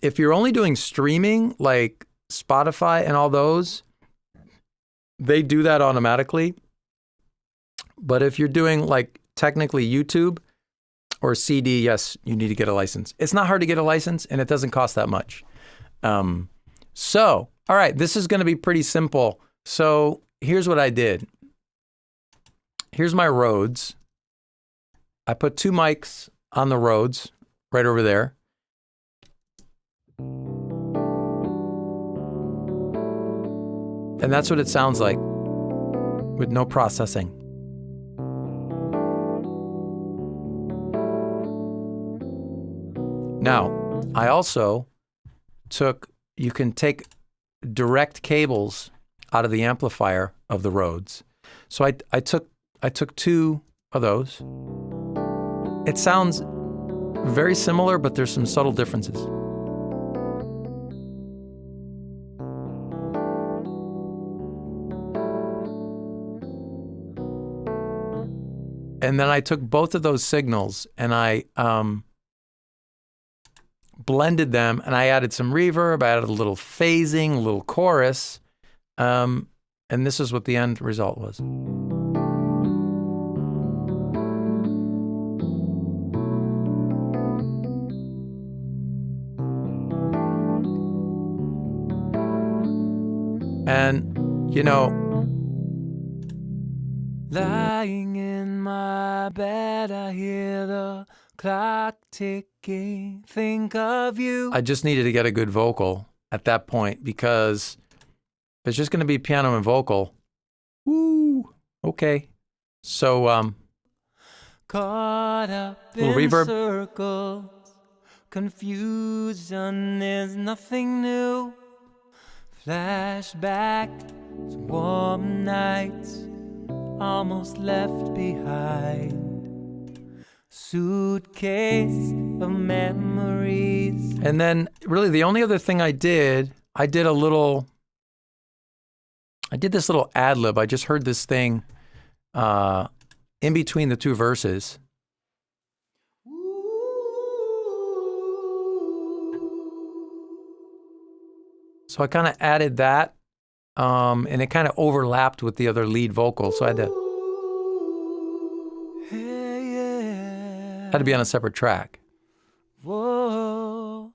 If you're only doing streaming like Spotify and all those, they do that automatically. But if you're doing like technically YouTube or CD, yes, you need to get a license. It's not hard to get a license, and it doesn't cost that much. So, all right, this is going to be pretty simple. So here's what I did. Here's my Rhodes. I put 2 mics on the Rhodes right over there. And that's what it sounds like with no processing. Now, I also you can take direct cables out of the amplifier of the Rhodes. So I took 2 of those. It sounds very similar, but there's some subtle differences. And then I took both of those signals and I blended them, and I added some reverb, I added a little phasing, a little chorus, and this is what the end result was. And, you know, lying in my bed, I hear the clock ticking, think of you. I just needed to get a good vocal at that point, because if it's just going to be piano and vocal, woo, okay. So, caught up little in reverb. Circles, confusion is nothing new. Flashback to warm nights, almost left behind. Suitcase of memories. And then really the only other thing I did this little ad lib. I just heard this thing in between the 2 verses. So I kind of added that, and it kind of overlapped with the other lead vocal. So I had to be on a separate track. Whoa.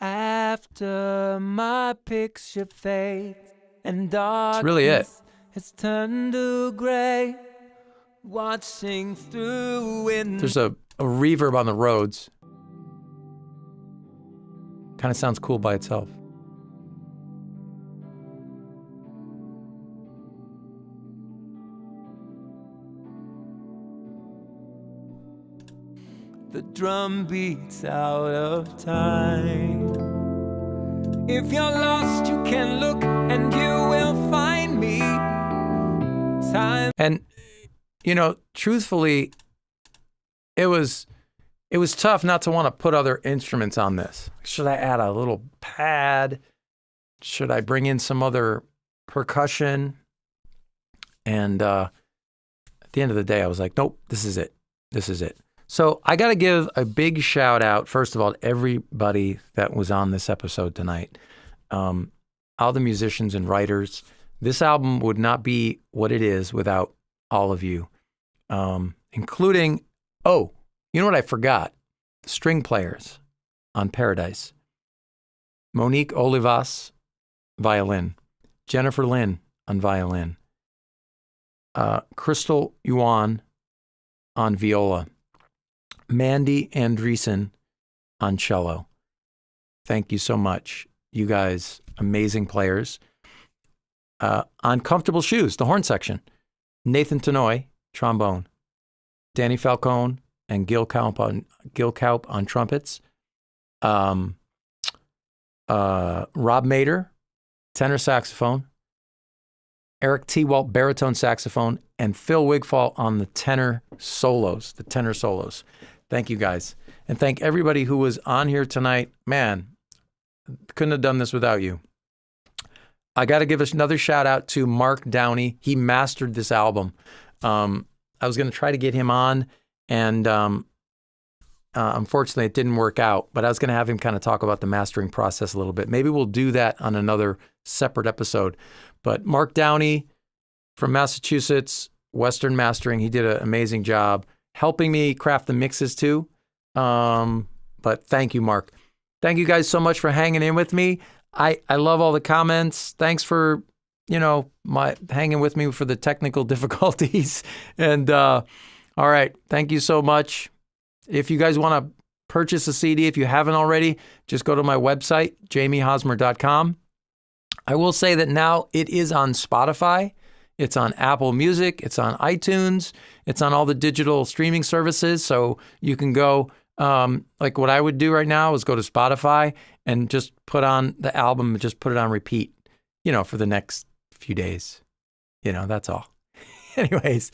After my picture fades and darkness, that's really it. It's turned to gray. Watching through in. There's a reverb on the Rhodes. Kind of sounds cool by itself. The drum beats out of time. If you're lost, you can look and you will find me. Time. And, you know, truthfully, it was tough not to want to put other instruments on this. Should I add a little pad? Should I bring in some other percussion? And at the end of the day, I was like, nope, this is it. This is it. So I got to give a big shout out, first of all, to everybody that was on this episode tonight. All the musicians and writers. This album would not be what it is without all of you, including, you know what I forgot? String players on Paradise. Monique Olivas, violin. Jennifer Lynn on violin. Crystal Yuan on viola. Mandy Andreessen on cello. Thank you so much. You guys, amazing players. On Comfortable Shoes, the horn section. Nathan Tenoy, trombone. Danny Falcone and Gil Kaup on trumpets. Rob Mader, tenor saxophone, Eric T. Walt, baritone saxophone, and Phil Wigfall on the tenor solos. Thank you guys. And thank everybody who was on here tonight. Man, couldn't have done this without you. I got to give us another shout out to Mark Downey. He mastered this album. I was going to try to get him on, and unfortunately it didn't work out, but I was going to have him kind of talk about the mastering process a little bit. Maybe we'll do that on another separate episode. But Mark Downey from Massachusetts, Western Mastering, he did an amazing job helping me craft the mixes too. But thank you, Mark. Thank you guys so much for hanging in with me. I love all the comments. Thanks for, my hanging with me for the technical difficulties. And all right, thank you so much. If you guys want to purchase a CD, if you haven't already, just go to my website, jamiehosmer.com. I will say that now it is on Spotify. It's on Apple Music. It's on iTunes. It's on all the digital streaming services. So you can go, like what I would do right now is go to Spotify and just put on the album and just put it on repeat, for the next few days. That's all. Anyways,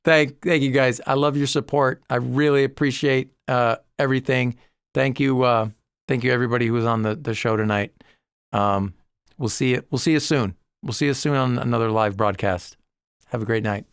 thank you guys. I love your support. I really appreciate everything. Thank you everybody who was on the show tonight. We'll see you soon. We'll see you soon on another live broadcast. Have a great night.